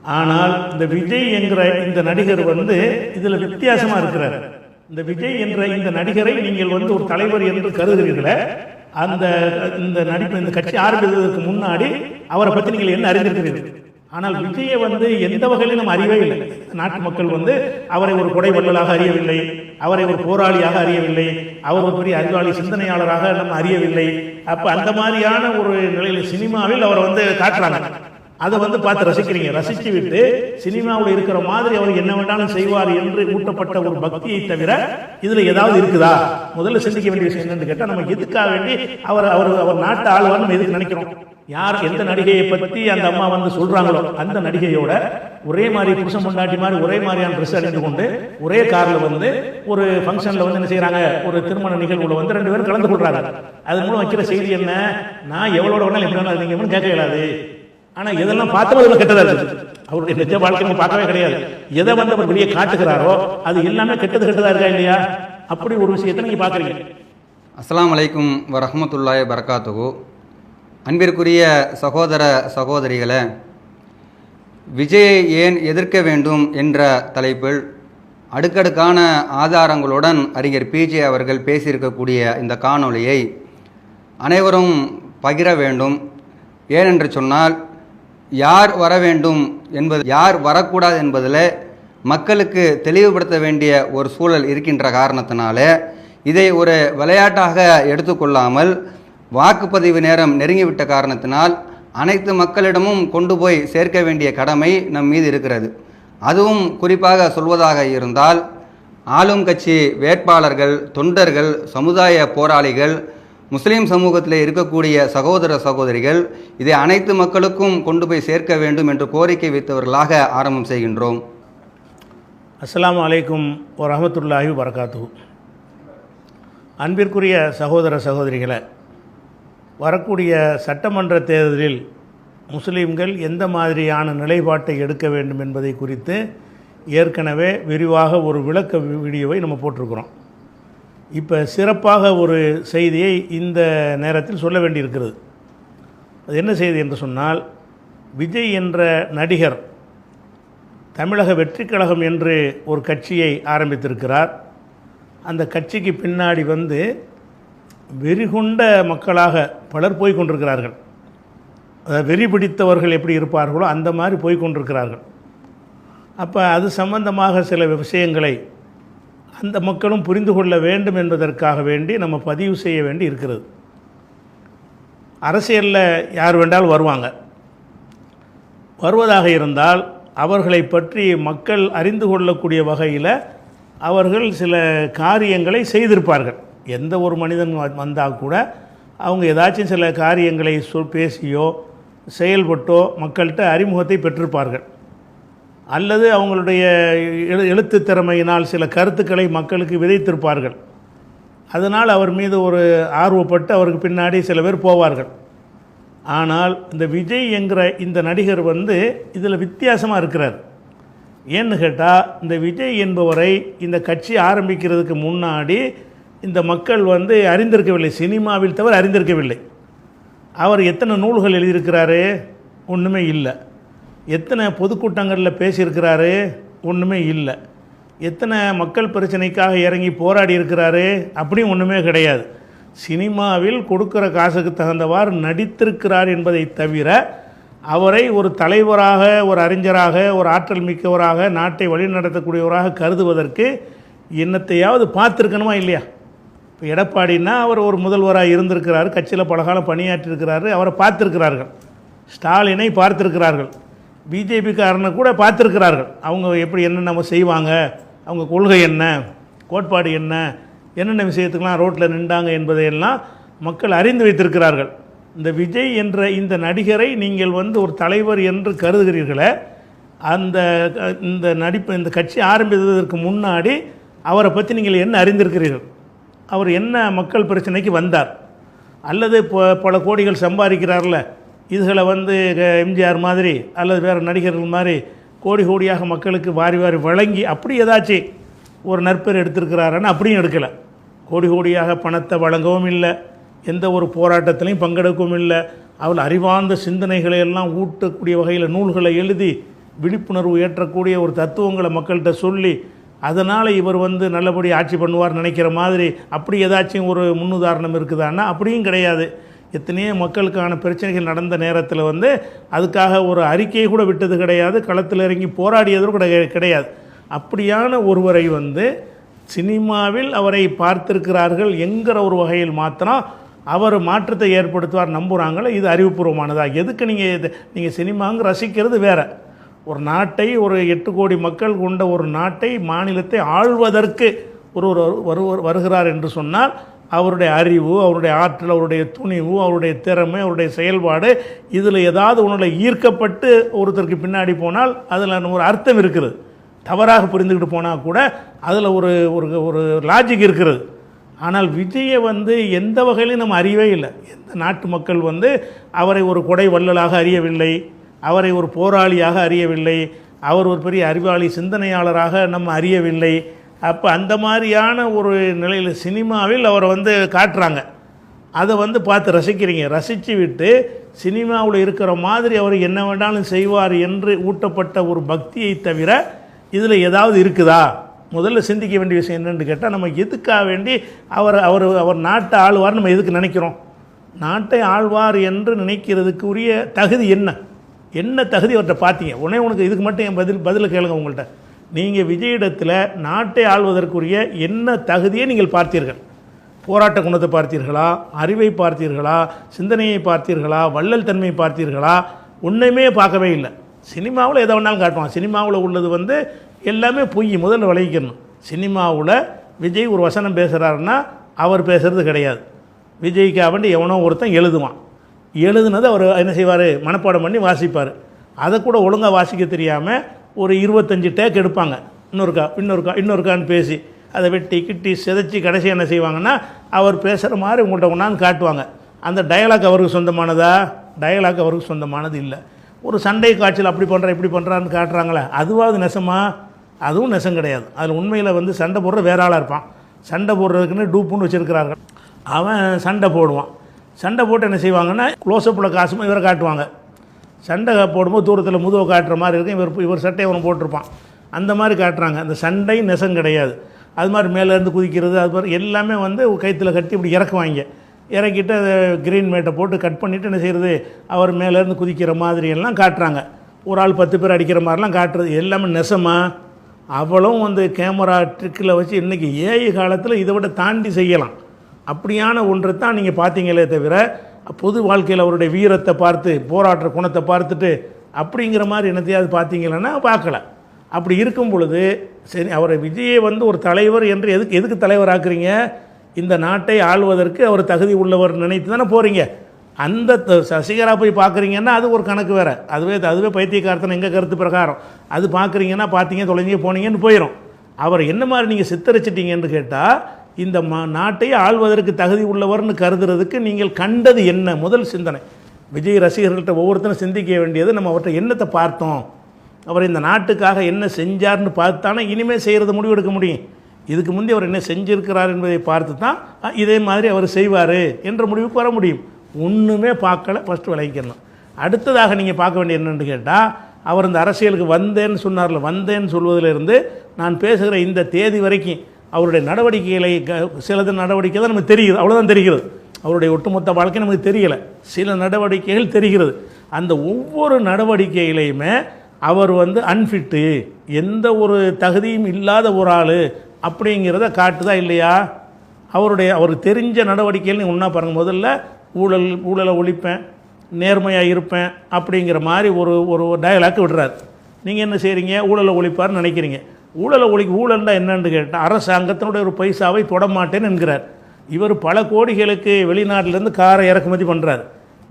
ஆனால் இந்த விஜய் என்கிற இந்த நடிகர் வந்து இதில் வித்தியாசமாக இருக்கிறார். இந்த விஜய் என்ற இந்த நடிகரை நீங்கள் வந்து ஒரு தலைவர் என்று கருதுகிறீர்களே, அந்த இந்த நடிப்பு இந்த கட்சி ஆரம்பித்ததற்கு முன்னாடி அவரை பற்றி நீங்கள் என்ன அறிந்திருக்கிறீர்கள்? ஆனால் விஜயை வந்து எந்த வகையிலும் நம்ம அறியவே இல்லை. நாட்டு மக்கள் வந்து அவரை ஒரு கொடை வள்ளலாக அறியவில்லை, அவரை ஒரு போராளியாக அறியவில்லை, அவர் ஒரு பெரிய அறிவாளி சிந்தனையாளராக நம்ம அறியவில்லை. அப்போ அந்த மாதிரியான ஒரு நிலையில் சினிமாவில் அவரை வந்து காட்டுறாங்க. அதை வந்து பார்த்து ரசிக்கிறீங்க. ரசித்து விட்டு சினிமாவில் இருக்கிற மாதிரி அவர் என்ன வேண்டாலும் செய்வார் என்று ஊட்டப்பட்ட ஒரு பக்தியை தவிர இதில் ஏதாவது இருக்குதா? முதல்ல சிந்திக்க வேண்டிய விஷயம் என்னன்னு கேட்டால், நம்ம எதுக்காக வேண்டி அவர் அவர் அவர் நாட்டு ஆளுவார் நம்ம எதுக்கு நினைக்கிறோம்? யார் எந்த நடிகையை பற்றி அந்த அம்மா வந்து சொல்றாங்களோ அந்த நடிகையோட ஒரே மாதிரி புருஷன் பொண்டாட்டி மாதிரி ஒரே மாதிரியான ட்ரெஸ் அணிந்து கொண்டு ஒரே கார்ல வந்து ஒரு ஃபங்க்ஷன்ல வந்து என்ன செய்யறாங்க, ஒரு திருமண நிகழ்வுல வந்து 2 பேரும் கலந்து கொள்றாங்க. அது மூலம் வைக்கிற செய்தி என்ன? நான் எவ்வளோட வேணாலும் எப்படி வேணாலும் இருக்கீங்கன்னு கேட்க இயலாது. ஆனா எதெல்லாம் பார்த்தோம் கெட்டதா இருக்கு. அவருடைய நிஜ வாழ்க்கையை பார்க்கவே கிடையாது. எதை வந்து அவர் வெளியே காட்டுகிறாரோ அது எல்லாமே கெட்டதா இருக்கா இல்லையா? அப்படி ஒரு விஷயத்தை நீங்க பாக்குறீங்க. அஸ்ஸலாமு அலைக்கும் வரஹ்மத்துல்லாஹி வபரகாத்துஹு. அன்பிற்குரிய சகோதர சகோதரிகளே, விஜயை ஏன் எதிர்க்க வேண்டும் என்ற தலைப்பில் அடுக்கடுக்கான ஆதாரங்களுடன் அறிஞர் பிஜே அவர்கள் பேசியிருக்கக்கூடிய இந்த காணொளியை அனைவரும் பகிர வேண்டும். ஏனென்று சொன்னால், யார் வர வேண்டும் என்பது, யார் வரக்கூடாது என்பதில் மக்களுக்கு தெளிவுபடுத்த வேண்டிய ஒரு சூழல் இருக்கின்ற காரணத்தினால இதை ஒரு விளையாட்டாக எடுத்துக்கொள்ளாமல், வாக்குப்பதிவு நேரம் நெருங்கிவிட்ட காரணத்தினால் அனைத்து மக்களிடமும் கொண்டு போய் சேர்க்க வேண்டிய கடமை நம் மீது இருக்கிறது. அதுவும் குறிப்பாக சொல்வதாக இருந்தால், ஆளும் கட்சி வேட்பாளர்கள், தொண்டர்கள், சமுதாய போராளிகள், முஸ்லீம் சமூகத்தில் இருக்கக்கூடிய சகோதர சகோதரிகள் இதை அனைத்து மக்களுக்கும் கொண்டு போய் சேர்க்க வேண்டும் என்று கோரிக்கை வைத்தவர்களாக ஆரம்பம் செய்கின்றோம். அஸ்ஸலாமு அலைக்கும் வரஹ்மத்துல்லாஹி வபரகாத்துஹு. அன்பிற்குரிய சகோதர சகோதரிகளை, வரக்கூடிய சட்டமன்ற தேர்தலில் முஸ்லீம்கள் எந்த மாதிரியான நிலைப்பாட்டை எடுக்க வேண்டும் என்பதை குறித்து ஏற்கனவே விரிவாக ஒரு விளக்க வீடியோவை நம்ம போட்டிருக்கிறோம். இப்போ சிறப்பாக ஒரு செய்தியை இந்த நேரத்தில் சொல்ல வேண்டியிருக்கிறது. அது என்ன செய்தி என்று சொன்னால், விஜய் என்ற நடிகர் தமிழக வெற்றி கழகம் என்று ஒரு கட்சியை ஆரம்பித்திருக்கிறார். அந்த கட்சிக்கு பின்னாடி வந்து வெறிகொண்ட மக்களாக பலர் போய்கொண்டிருக்கிறார்கள். வெறி பிடித்தவர்கள் எப்படி இருப்பார்களோ அந்த மாதிரி போய்கொண்டிருக்கிறார்கள். அப்போ அது சம்பந்தமாக சில விஷயங்களை அந்த மக்களும் புரிந்து கொள்ள வேண்டும் என்பதற்காக வேண்டி நம்ம பதிவு செய்ய வேண்டி இருக்கிறது. அரசியலில் யார் வேண்டாலும் வருவாங்க. வருவதாக இருந்தால் அவர்களை பற்றி மக்கள் அறிந்து கொள்ளக்கூடிய வகையில் அவர்கள் சில காரியங்களை செய்திருப்பார்கள். எந்த ஒரு மனிதன் வந்தால் கூட அவங்க ஏதாச்சும் சில காரியங்களை பேசியோ செயல்பட்டோ மக்கள்கிட்ட அறிமுகத்தை பெற்றிருப்பார்கள். அல்லது அவங்களுடைய எழுத்து திறமையினால் சில கருத்துக்களை மக்களுக்கு விதைத்திருப்பார்கள். அதனால் அவர் மீது ஒரு ஆர்வப்பட்டு அவருக்கு பின்னாடி சில பேர் போவார்கள். ஆனால் இந்த விஜய் என்கிற இந்த நடிகர் வந்து இதில் வித்தியாசமாக இருக்கிறார். ஏன்னு கேட்டால், இந்த விஜய் என்பவரை இந்த கட்சி ஆரம்பிக்கிறதுக்கு முன்னாடி இந்த மக்கள் வந்து அறிந்திருக்கவில்லை, சினிமாவில் தவிர அறிந்திருக்கவில்லை. அவர் எத்தனை நூல்கள் எழுதியிருக்கிறாரு? ஒன்றுமே இல்லை. எத்தனை பொதுக்கூட்டங்களில் பேசியிருக்கிறாரு? ஒன்றுமே இல்லை. எத்தனை மக்கள் பிரச்சனைக்காக இறங்கி போராடி இருக்கிறாரு? அப்படியும் ஒன்றுமே கிடையாது. சினிமாவில் கொடுக்குற காசுக்கு தகுந்தவாறு நடித்திருக்கிறார் என்பதை தவிர அவரை ஒரு தலைவராக, ஒரு அறிஞராக, ஒரு ஆற்றல் மிக்கவராக, நாட்டை வழிநடத்தக்கூடியவராக கருதுவதற்கு என்னத்தையாவது பார்த்துருக்கணுமா இல்லையா? இப்போ எடப்பாடினா அவர் ஒரு முதல்வராக இருந்திருக்கிறார், கட்சியில் பலகாலம் பணியாற்றிருக்கிறாரு, அவரை பார்த்துருக்கிறார்கள். ஸ்டாலினை பார்த்துருக்கிறார்கள், பிஜேபிக்காரனை கூட பார்த்துருக்கிறார்கள். அவங்க எப்படி என்னென்ன செய்வாங்க, அவங்க கொள்கை என்ன, கோட்பாடு என்ன, என்னென்ன விஷயத்துக்கெலாம் ரோட்டில் நின்றாங்க என்பதையெல்லாம் மக்கள் அறிந்து வைத்திருக்கிறார்கள். இந்த விஜய் என்ற இந்த நடிகரை நீங்கள் வந்து ஒரு தலைவர் என்று கருதுகிறீர்களே, இந்த நடிப்பு இந்த கட்சி ஆரம்பித்ததற்கு முன்னாடி அவரை பற்றி நீங்கள் என்ன அறிந்திருக்கிறீர்கள்? அவர் என்ன மக்கள் பிரச்சனைக்கு வந்தார்? அல்லது பல கோடிகள் சம்பாதிக்கிறார்ல, இதுகளை வந்து எம்ஜிஆர் மாதிரி அல்லது வேறு நடிகர்கள் மாதிரி கோடி கோடியாக மக்களுக்கு வாரி வாரி வழங்கி அப்படி ஏதாச்சும் ஒரு நற்பெயர் எடுத்திருக்கிறாருன்னு அப்படியும் எடுக்கலை. கோடி கோடியாக பணத்தை வழங்கவும் இல்லை, எந்த ஒரு போராட்டத்திலையும் பங்கெடுக்கவும் இல்லை. அவள் அறிவார்ந்த சிந்தனைகளை எல்லாம் ஊட்டக்கூடிய வகையில் நூல்களை எழுதி விழிப்புணர்வு ஏற்றக்கூடிய ஒரு தத்துவங்களை மக்கள்கிட்ட சொல்லி அதனால் இவர் வந்து நல்லபடி ஆட்சி பண்ணுவார் நினைக்கிற மாதிரி அப்படி ஏதாச்சும் ஒரு முன்னுதாரணம் இருக்குதான்னா அப்படியும் கிடையாது. எத்தனையோ மக்களுக்கான பிரச்சனைகள் நடந்த நேரத்தில் வந்து அதுக்காக ஒரு அறிக்கையை கூட விட்டது கிடையாது, களத்தில் இறங்கி போராடியது கூட கிடையாது. அப்படியான ஒருவரை வந்து சினிமாவில் அவரை பார்த்திருக்கிறார்கள் என்கிற ஒரு வகையில் மாத்திரம் அவர் மாற்றத்தை ஏற்படுத்துவார் நம்புகிறாங்களே, இது அறிவுபூர்வமானதா? எதுக்கு நீங்கள் சினிமாங்க ரசிக்கிறது வேறு. ஒரு நாட்டை, ஒரு 8 கோடி மக்கள் கொண்ட ஒரு நாட்டை, மாநிலத்தை ஆள்வதற்கு ஒருவர் வருகிறார் என்று சொன்னால் அவருடைய அறிவு, அவருடைய ஆற்றல், அவருடைய துணிவு, அவருடைய திறமை, அவருடைய செயல்பாடு, இதில் ஏதாவது ஒன்றில் ஈர்க்கப்பட்டு ஒருத்தருக்கு பின்னாடி போனால் அதில் ஒரு அர்த்தம் இருக்குது. தவறாக புரிந்துக்கிட்டு போனால் கூட அதில் ஒரு ஒரு லாஜிக் இருக்கிறது. ஆனால் விஜயை வந்து எந்த வகையிலும் நம்ம அறியவே இல்லை. எந்த நாட்டு மக்கள் வந்து அவரை ஒரு கொடை வள்ளலாக அறியவில்லை, அவரை ஒரு போராளியாக அறியவில்லை, அவர் ஒரு பெரிய அறிவாளி சிந்தனையாளராக நம்ம அறியவில்லை. அப்போ அந்த மாதிரியான ஒரு நிலையில் சினிமாவில் அவரை வந்து காட்டுறாங்க. அதை வந்து பார்த்து ரசிக்கிறீங்க. ரசித்து விட்டு சினிமாவில் இருக்கிற மாதிரி அவர் என்ன வேண்டாலும் செய்வார் என்று ஊட்டப்பட்ட ஒரு பக்தியை தவிர இதில் ஏதாவது இருக்குதா? முதல்ல சிந்திக்க வேண்டிய விஷயம் என்னென்னு கேட்டால், நம்ம எதுக்காக வேண்டி அவர் அவர் அவர் நாட்டை ஆழ்வார் நம்ம எதுக்கு நினைக்கிறோம்? நாட்டை ஆழ்வார் என்று நினைக்கிறதுக்குரிய தகுதி என்ன தகுதி அவர்கிட்ட பார்த்தீங்க? உனக்கு இதுக்கு மட்டும் என் பதில் கேளுங்க. உங்கள்கிட்ட நீங்கள் விஜயிடத்தில் நாட்டை ஆள்வதற்குரிய என்ன தகுதியை நீங்கள் பார்த்தீர்கள்? போராட்ட குணத்தை பார்த்தீர்களா? அறிவை பார்த்தீர்களா? சிந்தனையை பார்த்தீர்களா? வள்ளல் தன்மையை பார்த்தீர்களா? ஒன்றுமே பார்க்கவே இல்லை. சினிமாவில் எதை வேணாலும் காட்டுவான். சினிமாவில் உள்ளது வந்து எல்லாமே பொய். முதல்ல விளைவிக்கணும். சினிமாவில் விஜய் ஒரு வசனம் பேசுகிறாருன்னா அவர் பேசுகிறது கிடையாது. விஜய்க்காக வேண்டி எவனோ ஒருத்தன் எழுதுவான். எழுதுனது அவர் என்ன செய்வார்? மனப்பாடம் பண்ணி வாசிப்பார். அதை கூட ஒழுங்காக வாசிக்க தெரியாமல் ஒரு 25 டேக் எடுப்பாங்க. இன்னொருக்கான்னு பேசி அதை வெட்டி கிட்டி சிதைச்சி கடைசி என்ன செய்வாங்கன்னா அவர் பேசுகிற மாதிரி உங்கள்கிட்ட கொண்டாந்து காட்டுவாங்க. அந்த டயலாக் அவருக்கு சொந்தமானதா? டயலாக் அவருக்கு சொந்தமானது இல்லை. ஒரு சண்டை காட்சியில் அப்படி பண்ணுறேன் இப்படி பண்ணுறான்னு காட்டுறாங்களே, அதுவாவது நெசமா? அதுவும் நெசம் கிடையாது. அதில் உண்மையில் வந்து சண்டை போடுற வேற ஆளாக இருப்பான். சண்டை போடுறதுக்குன்னு டூப்புன்னு வச்சுருக்கிறார்கள். அவன் சண்டை போடுவான். சண்டை போட்டு என்ன செய்வாங்கன்னா க்ளோஸ்அப்பில் காசுமா இவரை காட்டுவாங்க. சண்டை போடும்போது தூரத்தில் முதுவை காட்டுற மாதிரி இருக்கும். இவர் சட்டையை அவனை போட்டிருப்பான். அந்த மாதிரி காட்டுறாங்க. அந்த சண்டை நெசம் கிடையாது. அது மாதிரி மேலேருந்து குதிக்கிறது, அது மாதிரி எல்லாமே வந்து கைத்தில் கட்டி இப்படி இறக்குவாங்க. இறக்கிட்டு அதை கிரீன் மேட்டை போட்டு கட் பண்ணிவிட்டு என்ன செய்கிறது, அவர் மேலேருந்து குதிக்கிற மாதிரியெல்லாம் காட்டுறாங்க. ஒரு ஆள் 10 பேர் அடிக்கிற மாதிரிலாம் காட்டுறது எல்லாமே நெசமா? அவளும் வந்து கேமரா ட்ரிக்கில் வச்சு இன்றைக்கி ஏஐ காலத்தில் இதை விட தாண்டி செய்யலாம். அப்படியான ஒன்றை தான் நீங்கள் பார்த்தீங்களே தவிர பொது வாழ்க்கையில் அவருடைய வீரத்தை பார்த்து போராட்ட குணத்தை பார்த்துட்டு அப்படிங்கிற மாதிரி என்னத்தையாவது பார்த்தீங்களன்னா பார்க்கல. அப்படி இருக்கும் பொழுது சரி, அவரை விஜயை வந்து ஒரு தலைவர் என்று எதுக்கு தலைவர் ஆக்குறீங்க? இந்த நாட்டை ஆள்வதற்கு அவர் தகுதி உள்ளவர் நினைத்து தானே போகிறீங்க. அந்த சசிகலா போய் பார்க்குறீங்கன்னா அது ஒரு கணக்கு வேறு. அதுவே பைத்தியக்காரத்தனை எங்கள் கருத்து பிரகாரம் அது பார்க்குறீங்கன்னா பார்த்தீங்க தொலைஞ்சி போனீங்கன்னு போயிடும். அவர் என்ன மாதிரி நீங்கள் சித்தரிச்சிட்டீங்கன்னு கேட்டால், இந்த நாட்டை ஆள்வதற்கு தகுதி உள்ளவர்னு கருதுறதுக்கு நீங்கள் கண்டது என்ன? முதல் சிந்தனை விஜய் ரசிகர்கள்ட்ட ஒவ்வொருத்தரும் சிந்திக்க வேண்டியது, நம்ம அவர்கிட்ட என்னத்தை பார்த்தோம், அவர் இந்த நாட்டுக்காக என்ன செஞ்சார்னு பார்த்தானே இனிமேல் செய்கிறது முடிவெடுக்க முடியும். இதுக்கு முந்தைய அவர் என்ன செஞ்சிருக்கிறார் என்பதை பார்த்து தான் இதே மாதிரி அவர் செய்வார் என்ற முடிவுக்கு வர முடியும். ஒன்றுமே பார்க்கல. ஃபஸ்ட்டு விளைவிக்கணும். அடுத்ததாக நீங்கள் பார்க்க வேண்டிய என்னென்னு கேட்டால், அவர் இந்த அரசியலுக்கு வந்தேன்னு சொன்னார்ல, வந்தேன்னு சொல்வதிலிருந்து நான் பேசுகிற இந்த தேதி வரைக்கும் அவருடைய நடவடிக்கைகளை சிலது நடவடிக்கை தான் நமக்கு தெரியுது, அவ்வளோதான் தெரிகிறது. அவருடைய ஒட்டுமொத்த வாழ்க்கை நமக்கு தெரியலை, சில நடவடிக்கைகள் தெரிகிறது. அந்த ஒவ்வொரு நடவடிக்கையிலையுமே அவர் வந்து அன்ஃபிட்டு, எந்த ஒரு தகுதியும் இல்லாத ஒரு ஆள் அப்படிங்கிறத காட்டுதா இல்லையா? அவருக்கு தெரிஞ்ச நடவடிக்கைகள் ஒன்றா பாருங்கள். முதல்ல ஊழலை ஒழிப்பேன், நேர்மையாக இருப்பேன் அப்படிங்கிற மாதிரி ஒரு டயலாக் விடுறார். நீங்கள் என்ன செய்கிறீங்க? ஊழலை ஒழிப்பார்னு நினைக்கிறீங்க. ஊழல்னா என்னன்னு கேட்டால், அரசாங்கத்தினுடைய ஒரு பைசாவை தொடமாட்டேன்னு என்கிறார். இவர் பல கோடிகளுக்கு வெளிநாட்டிலேருந்து காரை இறக்குமதி பண்ணுறார்.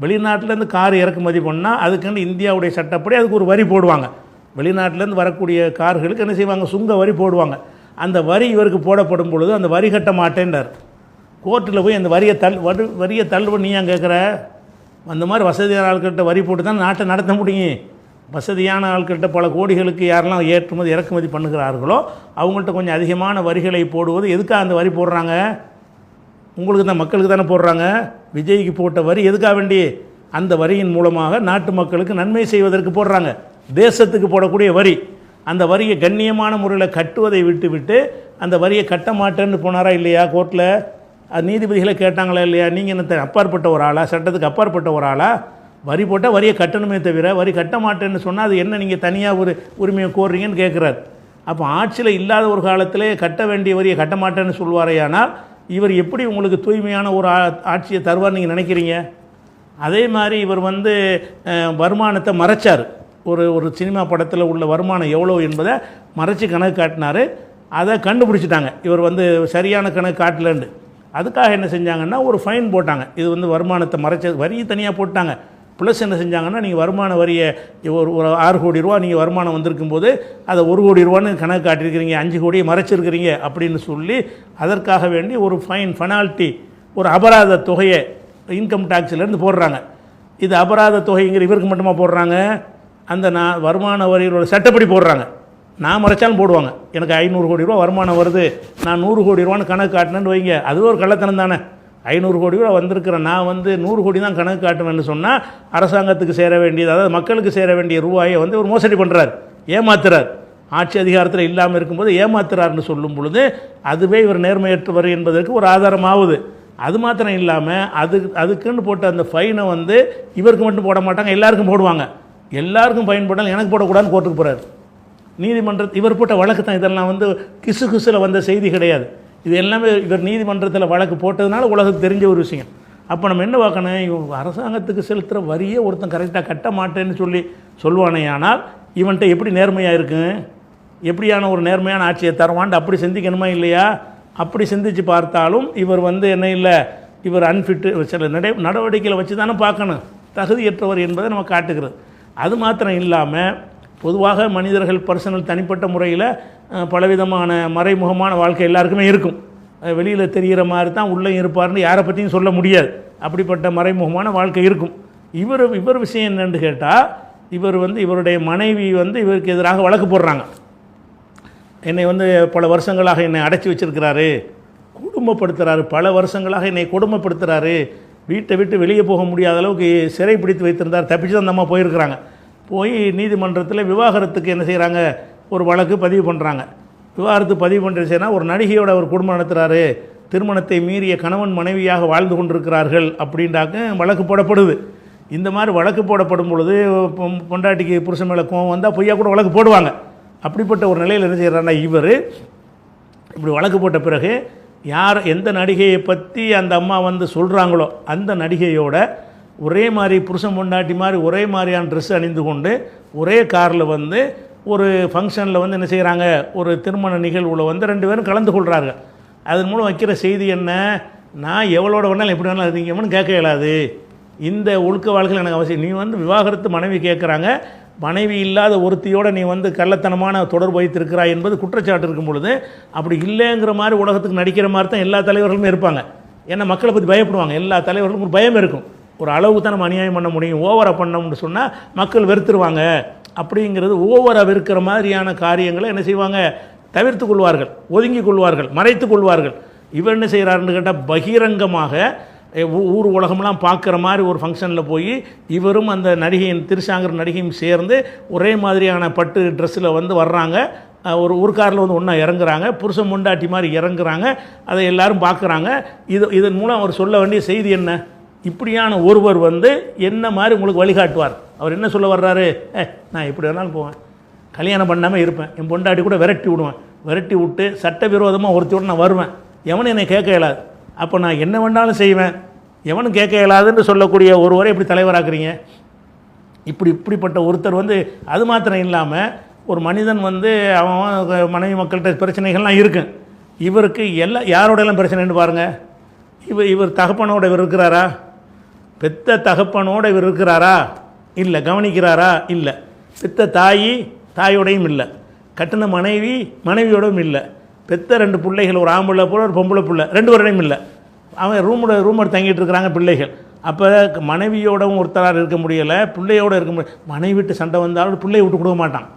வெளிநாட்டிலேருந்து கார் இறக்குமதி பண்ணால் அதுக்குன்னு இந்தியாவுடைய சட்டப்படி அதுக்கு ஒரு வரி போடுவாங்க. வெளிநாட்டிலேருந்து வரக்கூடிய கார்களுக்கு என்ன செய்வாங்க? சுங்க வரி போடுவாங்க. அந்த வரி இவருக்கு போடப்படும் பொழுது அந்த வரி கட்ட மாட்டேன்றார். கோர்ட்டில் போய் அந்த வரியை தள்ளுபடி நீ ஏன் கேட்குற? அந்த மாதிரி வசதியான ஆட்கள்கிட்ட வரி போட்டு தான் நாட்டை நடத்த முடியும். வசதியான ஆட்கள்கிட்ட பல கோடிகளுக்கு யாரெல்லாம் ஏற்றுமதி இறக்குமதி பண்ணுகிறார்களோ அவங்கள்ட்ட கொஞ்சம் அதிகமான வரிகளை போடுவது எதுக்காக அந்த வரி போடுறாங்க? உங்களுக்கு தான், மக்களுக்கு தானே போடுறாங்க. விஜய்க்கு போட்ட வரி எதுக்காக வேண்டி? அந்த வரியின் மூலமாக நாட்டு மக்களுக்கு நன்மை செய்வதற்கு போடுறாங்க. தேசத்துக்கு போடக்கூடிய வரி. அந்த வரியை கண்ணியமான முறையில் கட்டுவதை விட்டு அந்த வரியை கட்ட மாட்டேன்னு போனாரா இல்லையா கோர்ட்டில்? அது நீதிபதிகளை கேட்டாங்களா இல்லையா? நீங்கள் என்ன அப்பாற்பட்ட ஒரு ஆளா, சட்டத்துக்கு அப்பாற்பட்ட ஒரு ஆளா? வரி போட்டால் வரியை கட்டணுமே தவிர வரி கட்ட மாட்டேன்னு சொன்னால் அது என்ன நீங்கள் தனியாக ஒரு உரிமையை கோர்றீங்கன்னு கேட்குறாரு. அப்போ ஆட்சியில் இல்லாத ஒரு காலத்திலே கட்ட வேண்டிய வரியை கட்ட மாட்டேன்னு சொல்வாரையானால் இவர் எப்படி உங்களுக்கு தூய்மையான ஒரு ஆட்சியை தருவார் நீங்கள் நினைக்கிறீங்க? அதே மாதிரி இவர் வந்து வருமானத்தை மறைச்சார். ஒரு சினிமா படத்தில் உள்ள வருமானம் எவ்வளோ என்பதை மறைச்சி கணக்கு காட்டினார். அதை கண்டுபிடிச்சிட்டாங்க இவர் வந்து சரியான கணக்கு காட்டலன்னு. அதுக்காக என்ன செஞ்சாங்கன்னா ஒரு ஃபைன் போட்டாங்க. இது வந்து வருமானத்தை மறைச்ச வரியை தனியாக போட்டாங்க. ப்ளஸ் என்ன செஞ்சாங்கன்னா நீங்கள் வருமான வரியை ஒரு 6 கோடி ரூபா நீங்கள் வருமானம் வந்திருக்கும் போது அதை 1 கோடி ரூபான்னு கணக்கு காட்டியிருக்கிறீங்க, 5 கோடியை மறைச்சிருக்கிறீங்க அப்படின்னு சொல்லி அதற்காக வேண்டி ஒரு ஃபைன் பெனால்ட்டி, ஒரு அபராத தொகையை இன்கம் டேக்ஸ்லேருந்து போடுறாங்க. இது அபராத தொகைங்கிற இவருக்கு மட்டுமா போடுறாங்க? அந்த வருமான வரியோட சட்டப்படி போடுறாங்க. நான் மறைச்சாலும் போடுவாங்க. எனக்கு 500 கோடி ரூபா வருமானம் வருது, நான் 100 கோடி ரூபான்னு கணக்கு காட்டினேன்னு வைங்க, அது ஒரு கள்ளத்தனம் தானே. 500 கோடி ரூபா வந்திருக்கிறேன், நான் வந்து 100 கோடி தான் கணக்கு காட்டுவேன்னு சொன்னால் அரசாங்கத்துக்கு சேர வேண்டியது, அதாவது மக்களுக்கு சேர வேண்டிய ரூபாயை வந்து ஒரு மோசடி பண்ணுறார், ஏமாத்துறார். ஆட்சி அதிகாரத்தில் இல்லாமல் இருக்கும்போது ஏமாத்துறாருன்னு சொல்லும் பொழுது அதுவே இவர் நேர்மையற்றவர் என்பதற்கு ஒரு ஆதாரமாகுது. அது மாத்திரம் இல்லாமல் அதுக்குன்னு போட்ட அந்த ஃபைனை வந்து இவருக்கு மட்டும் போட மாட்டாங்க, எல்லாருக்கும் போடுவாங்க. எல்லாருக்கும் ஃபைன் போட்டாலும் எனக்கு போடக்கூடாதுன்னு கோர்ட்டுக்கு போகிறார். நீதிமன்றத்தில் இவர் போட்ட வழக்கு தான் இதெல்லாம் வந்து கிசுகிசுல வந்த செய்தி கிடையாது. இது எல்லாமே இவர் நீதிமன்றத்தில் வழக்கு போட்டதுனால உலகத்துக்கு தெரிஞ்ச ஒரு விஷயம். அப்போ நம்ம என்ன பார்க்கணும், இவங்க அரசாங்கத்துக்கு செலுத்துகிற வரியே ஒருத்தன் கரெக்டாக கட்ட மாட்டேன்னு சொல்லுவானே, ஆனால் இவன்கிட்ட எப்படி நேர்மையாக இருக்குங்க, எப்படியான ஒரு நேர்மையான ஆட்சியை தருவான்ட்டு அப்படி சிந்திக்கணுமா இல்லையா? அப்படி சிந்தித்து பார்த்தாலும் இவர் வந்து என்ன இல்லை, இவர் அன்ஃபிட்டு சில நடவடிக்கைகளை வச்சு தானே பார்க்கணும், தகுதியற்றவர் என்பதை நம்ம காட்டுகிறது. அது மாத்திரம் இல்லாமல் பொதுவாக மனிதர்கள் பர்சனல் தனிப்பட்ட முறையில் பலவிதமான மறைமுகமான வாழ்க்கை எல்லாருக்குமே இருக்கும். வெளியில் தெரிகிற மாதிரி தான் உள்ளே இருப்பார்னு யாரை பற்றியும் சொல்ல முடியாது. அப்படிப்பட்ட மறைமுகமான வாழ்க்கை இருக்கும். இவர் விஷயம் என்னென்னு கேட்டால், இவர் வந்து இவருடைய மனைவி வந்து இவருக்கு எதிராக வழக்கு போடுறாங்க. என்னை வந்து பல வருஷங்களாக என்னை அடைச்சி வச்சிருக்கிறாரு, கொடுமைப்படுத்துகிறாரு, பல வருஷங்களாக என்னை கொடுமைப்படுத்துகிறாரு, வீட்டை விட்டு வெளியே போக முடியாத அளவுக்கு சிறை பிடித்து வைத்திருந்தார், தப்பிச்சு தான் அந்த அம்மா போயிருக்கிறாங்க. போய் நீதிமன்றத்தில் விவாகரத்துக்கு என்ன செய்கிறாங்க, ஒரு வழக்கு பதிவு பண்ணுறாங்க. விவாகரத்து பதிவு பண்ணுறதுனா ஒரு நடிகையோட ஒரு குடும்பம் நடத்துகிறாரு, திருமணத்தை மீறிய கணவன் மனைவியாக வாழ்ந்து கொண்டிருக்கிறார்கள் அப்படின்றாக்க வழக்கு போடப்படுது. இந்த மாதிரி வழக்கு போடப்படும் பொழுது பொண்டாட்டிக்கு புருஷன் மேலே கோவம் வந்தால் பொய்யா கூட வழக்கு போடுவாங்க. அப்படிப்பட்ட ஒரு நிலையில் என்ன செய்கிறாருன்னா, இவர் இப்படி வழக்கு போட்ட பிறகு எந்த நடிகையை பற்றி அந்த அம்மா வந்து சொல்கிறாங்களோ அந்த நடிகையோட ஒரே மாதிரி புருஷன் பொண்டாட்டி மாதிரி ஒரே மாதிரியான ட்ரெஸ் அணிந்து கொண்டு ஒரே காரில் வந்து ஒரு ஃபங்க்ஷனில் வந்து என்ன செய்கிறாங்க, ஒரு திருமண நிகழ்வில் வந்து 2 பேரும் கலந்து கொள்கிறார்கள். அதன் மூலம் வைக்கிற செய்தி என்ன, நான் எவ்வளோட வேணாலும் எப்படி வேணாலும் இருந்தீங்கன்னு கேட்க இயலாது, இந்த ஒழுக்க வாழ்க்கையில் எனக்கு அவசியம். நீ வந்து விவாகரத்து மனைவி கேட்குறாங்க, மனைவி இல்லாத ஒருத்தியோடு நீ வந்து கள்ளத்தனமான தொடர்பு வைத்திருக்கிறாய் என்பது குற்றச்சாட்டு இருக்கும் பொழுது அப்படி இல்லைங்கிற மாதிரி உலகத்துக்கு நடிக்கிற மாதிரி தான் எல்லா தலைவர்களுமே இருப்பாங்க. ஏன்னா மக்களை பற்றி பயப்படுவாங்க. எல்லா தலைவர்களுக்கும் ஒரு பயம் இருக்கும். ஒரு அளவுக்கு தான் நம்ம அநியாயம் பண்ண முடியும், ஓவராக பண்ணோம்னு சொன்னால் மக்கள் வெறுத்துருவாங்க. அப்படிங்கிறது ஓவராக வெறுக்கிற மாதிரியான காரியங்களை என்ன செய்வாங்க, தவிர்த்து கொள்வார்கள், ஒதுங்கி கொள்வார்கள், மறைத்து கொள்வார்கள். இவர் என்ன செய்கிறாருன்னு கேட்டால் பகிரங்கமாக ஊர் உலகம்லாம் பார்க்குற மாதிரி ஒரு ஃபங்க்ஷனில் போய் இவரும் அந்த நடிகையின் திருஷாங்கிற நடிகையும் சேர்ந்து ஒரே மாதிரியான பட்டு ட்ரெஸ்ஸில் வந்து வர்றாங்க. ஒரு காரில் வந்து ஒன்றா இறங்குறாங்க, புருஷன் முண்டாட்டி மாதிரி இறங்குறாங்க, அதை எல்லாரும் பார்க்குறாங்க. இதன் மூலம் அவர் சொல்ல வேண்டிய செய்தி என்ன, இப்படியான ஒருவர் வந்து என்ன மாதிரி உங்களுக்கு வழிகாட்டுவார். அவர் என்ன சொல்ல வர்றாரு, நான் எப்படி வேணாலும் போவேன், கல்யாணம் பண்ணாமல் இருப்பேன், என் பொண்டாட்டி கூட விரட்டி விடுவேன், விரட்டி விட்டு சட்டவிரோதமாக ஒருத்தோடு நான் வருவேன், எவனும் என்னை கேட்க இயலாது, அப்போ நான் என்ன வேணாலும் செய்வேன், எவனும் கேட்க இயலாதுன்னு சொல்லக்கூடிய ஒருவரை எப்படி தலைவராக்குறீங்க? இப்படிப்பட்ட ஒருத்தர் வந்து அது மாத்திரம் இல்லாமல் ஒரு மனிதன் வந்து அவன் மனைவி மக்கள்கிட்ட பிரச்சனைகள்லாம் இருக்குது. இவருக்கு யாரோடையெல்லாம் பிரச்சனைன்னு பாருங்கள். இவர் தகப்பனோட இவர் இருக்கிறாரா, பெத்த தகப்பனோட இவர் இருக்கிறாரா இல்லை, கவனிக்கிறாரா இல்லை, பெத்த தாயோடையும் இல்லை, கட்டின மனைவியோடும் இல்லை, பெத்த 2 பிள்ளைகள், ஒரு ஆம்பளை பிள்ளை ஒரு பொம்பளை பிள்ளை, 2 பேரோடையும் இல்லை, அவன் ரூமோட தங்கிட்டு இருக்கிறாங்க பிள்ளைகள். அப்போ மனைவியோடவும் ஒருத்தராக இருக்க முடியலை, பிள்ளையோடு இருக்க முடியல. மனைவி விட்டு சண்டை வந்தாலும் பிள்ளையை விட்டு கொடுக்க மாட்டான்.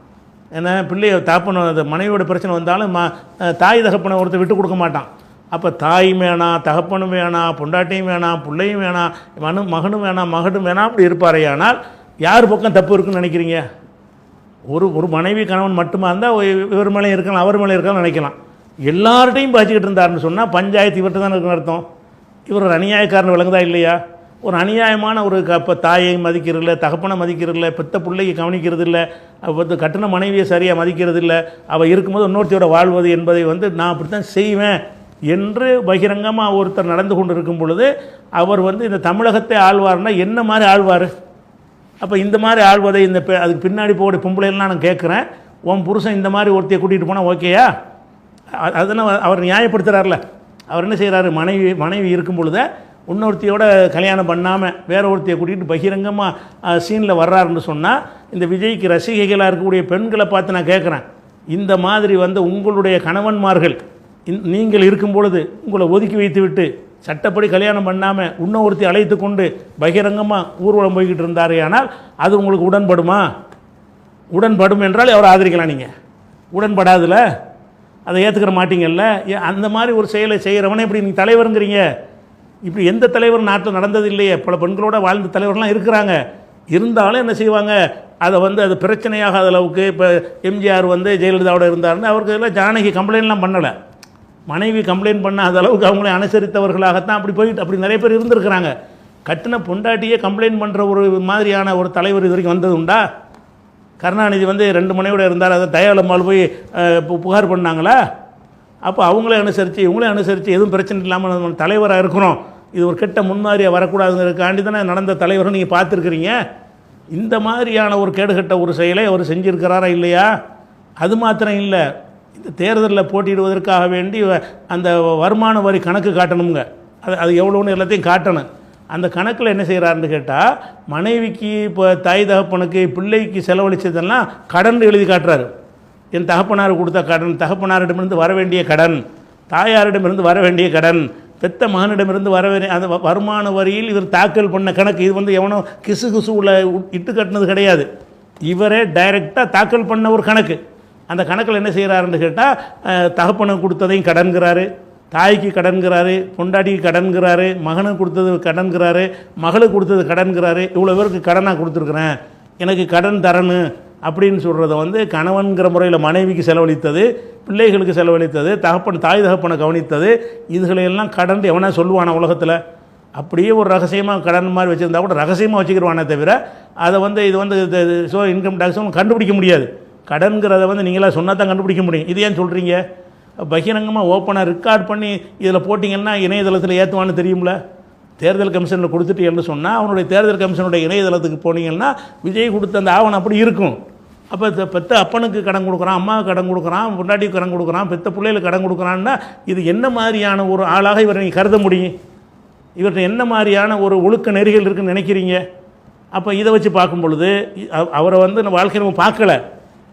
ஏன்னா பிள்ளைய தகப்பன மனைவியோட பிரச்சனை வந்தாலும் தாய் தகப்பனை ஒருத்தர் விட்டு கொடுக்க மாட்டான். அப்போ தாயும் வேணாம், தகப்பனும் வேணாம், பொண்டாட்டியும் வேணாம், பிள்ளையும் வேணாம், மகனும் வேணாம், மகனும் வேணாம், அப்படி இருப்பாரே. ஆனால் யார் பக்கம் தப்பு இருக்குன்னு நினைக்கிறீங்க? ஒரு மனைவி கணவன் மட்டுமா இருந்தால் இவர் மேலே இருக்கலாம் அவர் மேலே இருக்கலாம் நினைக்கலாம். எல்லார்ட்டையும் பாய்ச்சிக்கிட்டு இருந்தாருன்னு சொன்னால் பஞ்சாயத்து இவர்கிட்ட தான் இருக்குன்னு அர்த்தம். இவர் ஒரு அநியாயக்காரன் விளங்குதா இல்லையா? ஒரு அநியாயமான ஒரு இப்போ தாயை மதிக்கிறதில்ல, தகப்பனை மதிக்கிறதில்ல, பெத்த பிள்ளையை கவனிக்கிறது இல்லை, வந்து கட்டின மனைவியை சரியாக மதிக்கிறது இல்லை, அவள் இருக்கும்போது இன்னொருத்தையோட வாழ்வது என்பதை வந்து நான் அப்படி தான் செய்வேன் என்று பகிரங்கமாக ஒருத்தர் நடந்து கொண்டு இருக்கும் பொழுது அவர் வந்து இந்த தமிழகத்தை ஆழ்வார்னா என்ன மாதிரி ஆழ்வார்? அப்போ இந்த மாதிரி ஆழ்வதை அதுக்கு பின்னாடி போகக்கூடிய பொம்பளைலாம் நான் கேட்குறேன், உன் புருஷன் இந்த மாதிரி ஒருத்தையை கூட்டிகிட்டு போனால் ஓகேயா? அதனால் அவர் நியாயப்படுத்துகிறார்ல. அவர் என்ன செய்கிறாரு, மனைவி இருக்கும் பொழுது இன்னொருத்தையோட கல்யாணம் பண்ணாமல் வேற ஒருத்தையை கூட்டிகிட்டு பகிரங்கமாக சீனில் வர்றாருன்னு சொன்னால் இந்த விஜய்க்கு ரசிகைகளாக இருக்கக்கூடிய பெண்களை பார்த்து நான் கேட்குறேன், இந்த மாதிரி வந்து உங்களுடைய கணவன்மார்கள் நீங்கள் இருக்கும் பொழுது உங்களை ஒதுக்கி வைத்து விட்டு சட்டப்படி கல்யாணம் பண்ணாமல் இன்னொருத்தி அழைத்து கொண்டு பகிரங்கமாக ஊர்வலம் போய்கிட்டு இருந்தாரே, ஆனால் அது உங்களுக்கு உடன்படுமா? உடன்படும் என்றால் அவரை ஆதரிக்கலாம். நீங்கள் உடன்படாதுல அதை ஏற்றுக்கிற மாட்டீங்கல்ல. அந்த மாதிரி ஒரு செயலை செய்கிறவனே இப்படி நீங்கள் தலைவருங்கிறீங்க. இப்படி எந்த தலைவர் நாட்டில் நடந்தது இல்லையே. பல பெண்களோட வாழ்ந்த தலைவர்லாம் இருக்கிறாங்க. இருந்தாலும் என்ன செய்வாங்க, அதை வந்து அது பிரச்சனையாகாத அளவுக்கு. இப்போ எம்ஜிஆர் வந்து ஜெயலலிதாவோட இருந்தாருன்னு அவருக்கு எல்லாம் ஜானகி கம்ப்ளைண்ட்லாம் பண்ணலை. மனைவி கம்ப்ளைண்ட் பண்ணாத அளவுக்கு அவங்களே அனுசரித்தவர்களாகத்தான் அப்படி போயிட்டு அப்படி நிறைய பேர் இருந்திருக்கிறாங்க. கட்டின பொண்டாட்டியே கம்ப்ளைண்ட் பண்ணுற ஒரு மாதிரியான ஒரு தலைவர் இது வரைக்கும் வந்தது உண்டா? கருணாநிதி வந்து 2 மனைவியோட இருந்தார், அதை தயாளம்மாள் போய் புகார் பண்ணாங்களா? அப்போ அவங்களே அனுசரித்து இவங்களே அனுசரித்து எதுவும் பிரச்சனை இல்லாமல் நம்ம தலைவராக இருக்கிறோம், இது ஒரு கெட்ட முன்மாதிரியாக வரக்கூடாதுங்கிறதுக்காண்டி தானே நடந்த தலைவரை நீங்கள் பார்த்துருக்குறீங்க. இந்த மாதிரியான ஒரு கேடுகட்ட ஒரு செயலை அவர் செஞ்சுருக்கிறாரா இல்லையா? அது மாத்திரம் இல்லை, இந்த தேர்தலில் போட்டியிடுவதற்காக வேண்டி அந்த வருமான வரி கணக்கு காட்டணுங்க. அது எவ்வளோன்னு எல்லாத்தையும் காட்டணும். அந்த கணக்கில் என்ன செய்கிறாருன்னு கேட்டால், மனைவிக்கு இப்போ தாய் தகப்பனுக்கு பிள்ளைக்கு செலவழித்ததெல்லாம் கடன் எழுதி காட்டுறாரு. என் தகப்பனார் கொடுத்த கடன், தகப்பனாரிடமிருந்து வர வேண்டிய கடன், தாயாரிடமிருந்து வர வேண்டிய கடன், பெத்த மகனிடமிருந்து வர வேண்டிய அந்த வருமான வரியில் இவர் தாக்கல் பண்ண கணக்கு. இது வந்து எவனோ கிசு உள்ள இட்டு கட்டினது கிடையாது, இவரே டைரெக்டாக தாக்கல் பண்ண ஒரு கணக்கு. அந்த கணக்கில் என்ன செய்கிறாருன்னு கேட்டால், தகப்பனுக்கு கொடுத்ததையும் கடன்கிறாரு, தாய்க்கு கடன்கிறாரு, பொண்டாட்டிக்கு கடன்கிறாரு, மகனுக்கு கொடுத்தது கடன்கிறாரு, மகளுக்கு கொடுத்தது கடன்கிறாரு. இவ்வளோ பேருக்கு கடனாக கொடுத்துருக்குறேன், எனக்கு கடன் தரணும் அப்படின்னு சொல்கிறத வந்து கணவன்கிற முறையில் மனைவிக்கு செலவழித்தது, பிள்ளைகளுக்கு செலவழித்தது, தாய் தகப்பனை கவனித்தது, இதுகளையெல்லாம் கடன் எவனா சொல்லுவானா உலகத்தில்? அப்படியே ஒரு ரகசியமாக கடன் மாதிரி வச்சுருந்தா கூட ரகசியமாக வச்சுக்கிடுவானே தவிர அதை வந்து இது வந்து இன்கம் டேக்ஸும் கண்டுபிடிக்க முடியாது. கடன்கிறத வந்து நீங்களாக சொன்னால் தான் கண்டுபிடிக்க முடியும். இது ஏன் சொல்கிறீங்க? பகிரங்கமாக ஓப்பனாக ரெக்கார்ட் பண்ணி இதில் போட்டிங்கன்னா இணையதளத்தில் ஏற்றுவான்னு தெரியும்ல. தேர்தல் கமிஷனில் கொடுத்துட்டு என்று சொன்னால் அவனுடைய தேர்தல் கமிஷனுடைய இணையதளத்துக்கு போனீங்கன்னா விஜய் கொடுத்த அந்த ஆவணம் அப்படி இருக்கும். அப்போ பெத்த அப்பனுக்கு கடன் கொடுக்குறான், அம்மாவுக்கு கடன் கொடுக்குறான், பொண்டாட்டிக்கு கடன் கொடுக்குறான், பெத்த பிள்ளைகளுக்கு கடன் கொடுக்குறான்னா இது என்ன மாதிரியான ஒரு ஆளாக இவரை நீங்கள் கருத முடியும்? இவர்கிட்ட என்ன மாதிரியான ஒரு ஒழுக்க நெறிகள் இருக்குன்னு நினைக்கிறீங்க? அப்போ இதை வச்சு பார்க்கும் பொழுது அவரை வந்து வாழ்க்கை நம்ம பார்க்கல,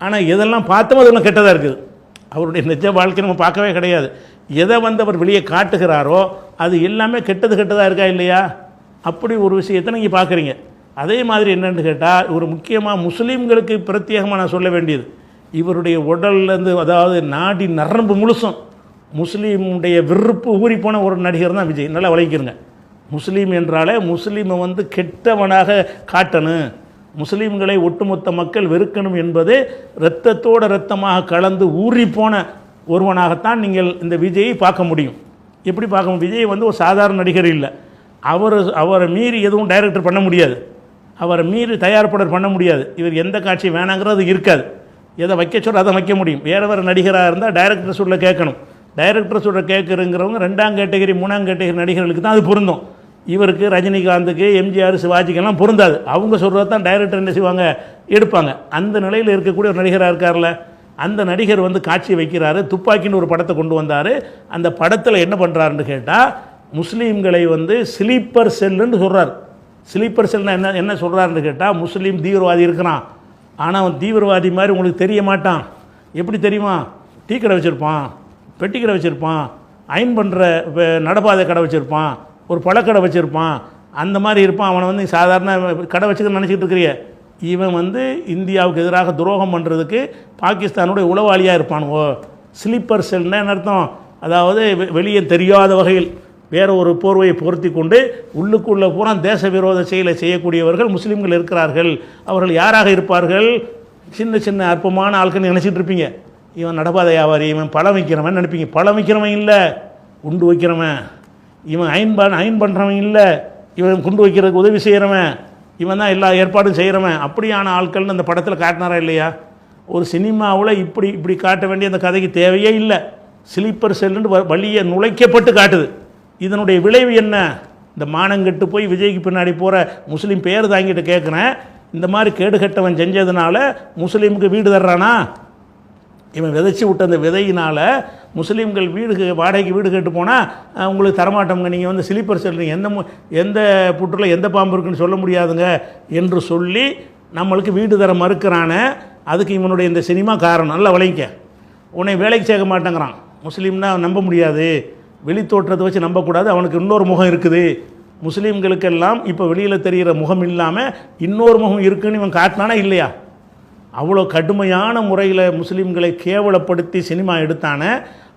ஆனால் எதெல்லாம் பார்த்தோமோ அதெல்லாம் கெட்டதாக இருக்குது. அவருடைய நிஜ வாழ்க்கை நம்ம பார்க்கவே கிடையாது. எதை வந்து அவர் வெளியே காட்டுகிறாரோ அது எல்லாமே கெட்டதாக இருக்கா இல்லையா? அப்படி ஒரு விஷயத்தை நீங்கள் பார்க்குறீங்க. அதே மாதிரி என்னென்னு கேட்டால், ஒரு முக்கியமாக முஸ்லீம்களுக்கு பிரத்யேகமாக நான் சொல்ல வேண்டியது, இவருடைய உடல்லேருந்து அதாவது நாடி நரம்பு முழுசும் முஸ்லீமுடைய விருப்பு ஊறி போன ஒரு நடிகர் தான் விஜய். நல்லா விளங்கிக்கிறங்க. முஸ்லீம் என்றாலே முஸ்லீமை வந்து கெட்டவனாக காட்டணும், முஸ்லீம்களை ஒட்டுமொத்த மக்கள் வெறுக்கணும் என்பது இரத்தத்தோடு இரத்தமாக கலந்து ஊறிப்போன ஒருவனாகத்தான் நீங்கள் இந்த விஜயை பார்க்க முடியும். எப்படி பார்க்க முடியும்? விஜய் வந்து ஒரு சாதாரண நடிகர் இல்லை. அவரை மீறி எதுவும் டைரக்டர் பண்ண முடியாது, அவரை மீறி தயாரிப்பாளர் பண்ண முடியாது. இவர் எந்த காட்சி வேணாங்கிறது இருக்காது. எதை வைக்க சொல்ல அதை வைக்க முடியும். வேறு நடிகராக இருந்தால் டைரக்டர் சொல்ல கேட்கணும். டைரக்டர் சொல்ல கேட்குறங்கிறவங்க 2ஆம் கேட்டகரி 3ஆம் கேட்டகரி நடிகர்களுக்கு தான் அது பொருந்தும். இவருக்கு, ரஜினிகாந்துக்கு, எம்ஜிஆர், சிவாஜிக்கெல்லாம் பொருந்தாது. அவங்க சொல்கிறது தான் டைரக்டர் என்ன செய்வாங்க, எடுப்பாங்க. அந்த நிலையில் இருக்கக்கூடிய ஒரு நடிகராக இருக்கார்ல, அந்த நடிகர் வந்து காட்சி வைக்கிறாரு. துப்பாக்கின்னு ஒரு படத்தை கொண்டு வந்தார். அந்த படத்தில் என்ன பண்ணுறாருன்னு கேட்டால், முஸ்லீம்களை வந்து ஸ்லீப்பர் செல்லுன்னு சொல்கிறார். ஸ்லீப்பர் செல்னா என்ன சொல்கிறாருன்னு கேட்டால், முஸ்லீம் தீவிரவாதி இருக்கிறான், ஆனால் அவன் தீவிரவாதி மாதிரி உங்களுக்கு தெரிய மாட்டான். எப்படி தெரியுமா? டீ கடை வச்சுருப்பான், பெட்டி கடை வச்சுருப்பான், அயன் பண்ணுற நடப்பாதை கடை வச்சுருப்பான், ஒரு பழக்கடை வச்சுருப்பான், அந்த மாதிரி இருப்பான். அவனை வந்து சாதாரண கடை வச்சுக்கன்னு நினச்சிக்கிட்டு இருக்கிறிய, இவன் வந்து இந்தியாவுக்கு எதிராக துரோகம் பண்ணுறதுக்கு பாகிஸ்தானுடைய உளவாளியாக இருப்பானுவோ. ஸ்லீப்பர் செல்னா என்ன அர்த்தம்? அதாவது வெளியே தெரியாத வகையில் வேறு ஒரு போர்வையை பொருத்தி கொண்டு உள்ளுக்குள்ளே பூரா தேச விரோத செயலை செய்யக்கூடியவர்கள் முஸ்லீம்கள் இருக்கிறார்கள். அவர்கள் யாராக இருப்பார்கள்? சின்ன சின்ன அற்பமான ஆட்கள் நினச்சிட்டு இருப்பீங்க. இவன் நடப்பாத வியாபாரி, இவன் பழம் வைக்கிறவன் நினைப்பீங்க. பழம் வைக்கிறவன் இல்லை, குண்டு வைக்கிறவன். இவன் அயன் பண்ணுறவன் இல்லை, இவன் குண்டு வைக்கிறதுக்கு உதவி செய்கிறவன், இவன் தான் எல்லா ஏற்பாடும் செய்கிறவன். அப்படியான ஆட்கள்னு அந்த படத்தில் காட்டினாரா இல்லையா? ஒரு சினிமாவில் இப்படி காட்ட வேண்டிய அந்த கதைக்கு தேவையே இல்லை. ஸ்லீப்பர் செல்லுன்னு வழியை நுழைக்கப்பட்டு காட்டுது. இதனுடைய விளைவு என்ன? இந்த மானங்கெட்டு போய் விஜய்க்கு பின்னாடி போகிற முஸ்லீம் பேர் தாங்கிட்டு கேட்குறேன், இந்த மாதிரி கேடுகட்டவன் செஞ்சதுனால முஸ்லீமுக்கு வீடு தர்றானா? இவன் விதைச்சி விட்ட அந்த விதையினால் முஸ்லீம்கள் வாடகைக்கு வீடு கேட்டு போனால் உங்களுக்கு தரமாட்டோங்க, நீங்கள் வந்து ஸ்லீப்பர் செல்றீங்க, எந்த புற்றில் எந்த பாம்பு இருக்குன்னு சொல்ல முடியாதுங்க என்று சொல்லி நம்மளுக்கு வீடு தர மறுக்கிறானே. அதுக்கு இவனுடைய இந்த சினிமா காரணம். நல்லா விளைவிக்க. உன்னை வேலைக்கு சேர்க்க மாட்டேங்கிறான். முஸ்லீம்னா நம்ப முடியாது, வெளித்தோற்றத்தை வச்சு நம்பக்கூடாது, அவனுக்கு இன்னொரு முகம் இருக்குது. முஸ்லீம்களுக்கெல்லாம் இப்போ வெளியில் தெரிகிற முகம் இல்லாமல் இன்னொரு முகம் இருக்குன்னு இவன் காட்டினானா இல்லையா? அவ்வளோ கடுமையான முறையில் முஸ்லீம்களை கேவலப்படுத்தி சினிமா எடுத்தானே.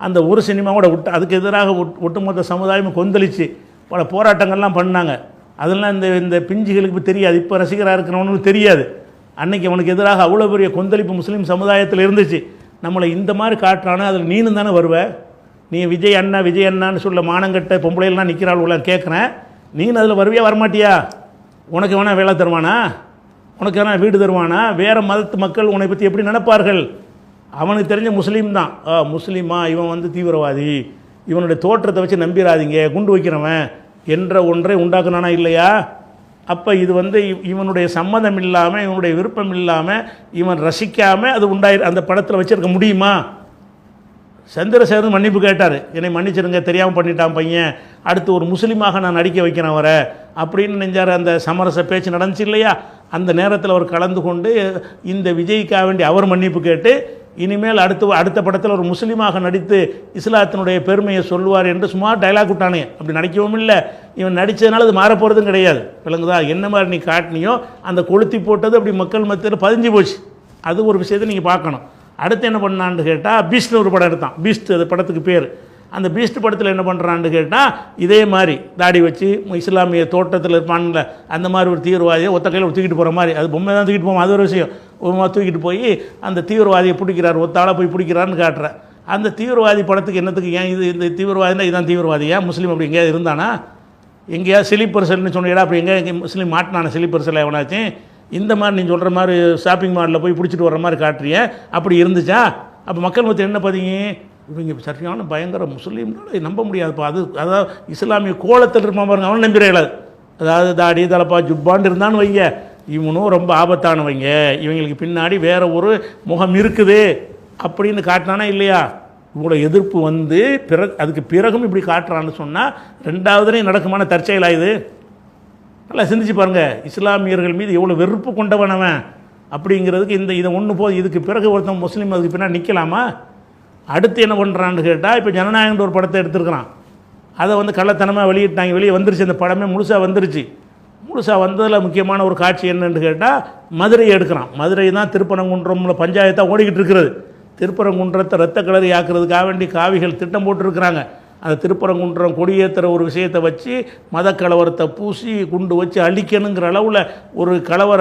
அந்த ஒரு சினிமாவோட அதுக்கு எதிராக ஒட்டுமொத்த சமுதாயமும் கொந்தளிச்சு பல போராட்டங்கள்லாம் பண்ணாங்க. அதெல்லாம் இந்த பிஞ்சுகளுக்கு தெரியாது, இப்போ ரசிகராக இருக்கிறவனுக்கு தெரியாது. அன்னைக்கு அவனுக்கு எதிராக அவ்வளோ பெரிய கொந்தளிப்பு முஸ்லீம் சமுதாயத்தில் இருந்துச்சு. நம்மளை இந்த மாதிரி காட்டுறானே, அதில் நீனும் தானே வருவ. நீ விஜய் அண்ணான்னு சொல்ல மானங்கட்ட பொம்பளைலாம் நிற்கிறாள் கேட்குறேன், நீனு அதில் வருவியா வரமாட்டியா? உனக்கு வேணா வேலை தருவானா? உனக்கு வேணா வீடு தருவானா? வேறு மதத்து மக்கள் உன்னை பற்றி எப்படி நினைப்பார்கள்? அவனுக்கு தெரிஞ்ச முஸ்லீம் தான். முஸ்லீமா இவன் வந்து தீவிரவாதி, இவனுடைய தோற்றத்தை வச்சு நம்பிடாதீங்க, குண்டு வைக்கிறவன் என்ற ஒன்றை உண்டாக்குனானா இல்லையா? அப்போ இது வந்து இவனுடைய சம்மதம் இல்லாமல், இவனுடைய விருப்பம் இல்லாமல், இவன் ரசிக்காமல் அது அந்த படத்தில் வச்சுருக்க முடியுமா? சந்திரசேகரன் மன்னிப்பு கேட்டார், என்னை மன்னிச்சிருங்க, தெரியாமல் பண்ணிட்டான் பையன், அடுத்து ஒரு முஸ்லீமாக நான் நடிக்க வைக்கிறேன் அவரை அப்படின்னு நெஞ்சார். அந்த சமரச பேச்சு நடந்துச்சு இல்லையா? அந்த நேரத்தில் அவர் கலந்து கொண்டு இந்த விஜய்க்காக வேண்டி அவர் மன்னிப்பு கேட்டு இனிமேல் அடுத்த படத்தில் ஒரு முஸ்லீமாக நடித்து இஸ்லாத்தினுடைய பெருமையை சொல்லுவார் என்று சும்மா டைலாக் விட்டானே. அப்படி நடிக்கவும் இல்லை. இவன் நடித்ததுனால அது மாறப்போகிறதும் கிடையாது. விளங்குதா? என்ன மாதிரி நீ காட்டினியோ அந்த கொளுத்தி போட்டது அப்படி மக்கள் மத்தியில் பதிஞ்சு போச்சு. அது ஒரு விஷயத்தை நீங்கள் பார்க்கணும். அடுத்து என்ன பண்ணான்னு கேட்டால், பீஸ்ட்னு ஒரு படம் எடுத்தான். பீஸ்ட் அது படத்துக்கு பேர். அந்த பீஸ்ட் படத்தில் என்ன பண்ணுறான்னு கேட்டால், இதே மாதிரி தாடி வச்சு இஸ்லாமிய தோட்டத்தில் இருப்பான்ல அந்த மாதிரி ஒரு தீவிரவாதியை ஒத்த கையில் தூக்கிட்டு போகிற மாதிரி, அது பொம்மை தான் தூக்கிட்டு போவோம், அது ஒரு விஷயம். தூக்கிட்டு போய் அந்த தீவிரவாதியை பிடிக்கிறார், ஒத்தாளாக போய் பிடிக்கிறான்னு காட்டுறேன். அந்த தீவிரவாதி படத்துக்கு என்னத்துக்கு? ஏன் இந்த தீவிரவாதினா இதுதான் தீவிரவாதியா? முஸ்லீம் அப்படி எங்கேயாவது இருந்தானா? எங்கேயாவது ஸ்லீப்பர் செல்னு சொன்னீடா, அப்படி எங்கே முஸ்லீம் மாட்டினான ஸ்லீப்பர் செல்ல எவனாச்சும்? இந்த மாதிரி நீ சொல்கிற மாதிரி ஷாப்பிங் மாலில் போய் பிடிச்சிட்டு வர்ற மாதிரி காட்டுறிய, அப்படி இருந்துச்சா? அப்போ மக்கள் மத்தியில் என்ன பார்த்தீங்க? இவங்க சரியான பயங்கர முஸ்லீம்னால நம்ப முடியாதுப்பா. அதாவது இஸ்லாமிய கோலத்தில் இருப்பான் பாருங்க, அவன் நம்பிடுறாள். அதாவது தாடி தலப்பா ஜுப்பான்னு இருந்தான்னு வைங்க, இவனும் ரொம்ப ஆபத்தானவங்க, இவங்களுக்கு பின்னாடி வேற ஒரு முகம் இருக்குது அப்படின்னு காட்டினானா இல்லையா? இவ்வளோ எதிர்ப்பு வந்து அதுக்கு பிறகும் இப்படி காட்டுறான்னு சொன்னால் ரெண்டாவதுலேயும் நடக்குமான தற்செயலாயுது. நல்லா சிந்திச்சு பாருங்கள், இஸ்லாமியர்கள் மீது எவ்வளோ வெறுப்பு கொண்டவனவன் அப்படிங்கிறதுக்கு இதை ஒன்று போதும். இதுக்கு பிறகு ஒருத்தன் முஸ்லீம் அதுக்கு பின்னாடி நிற்கலாமா? அடுத்து என்ன பண்ணுறான்னு கேட்டால், இப்போ ஜனநாயகன்ற ஒரு படத்தை எடுத்துருக்கிறான், அதை வந்து கள்ளத்தனமாக வெளியிட்டாங்க, வெளியே வந்துருச்சு, அந்த படமே முழுசாக வந்துருச்சு. முழுசாக வந்ததில் முக்கியமான ஒரு காட்சி என்னன்னு கேட்டால், மதுரையை எடுக்கிறான். மதுரை தான் திருப்பரங்குன்றம்ல பஞ்சாயத்தாக ஓடிக்கிட்டு இருக்கிறது. திருப்பரங்குன்றத்தை ரத்த கலரி ஆக்கிறதுக்காக வேண்டி காவிகள் திட்டம் போட்டுருக்குறாங்க. அந்த திருப்பரங்குன்றம் கொடியேற்றுற ஒரு விஷயத்தை வச்சு மத கலவரத்தை பூசி குண்டு வச்சு அழிக்கணுங்கிற அளவில் ஒரு கலவர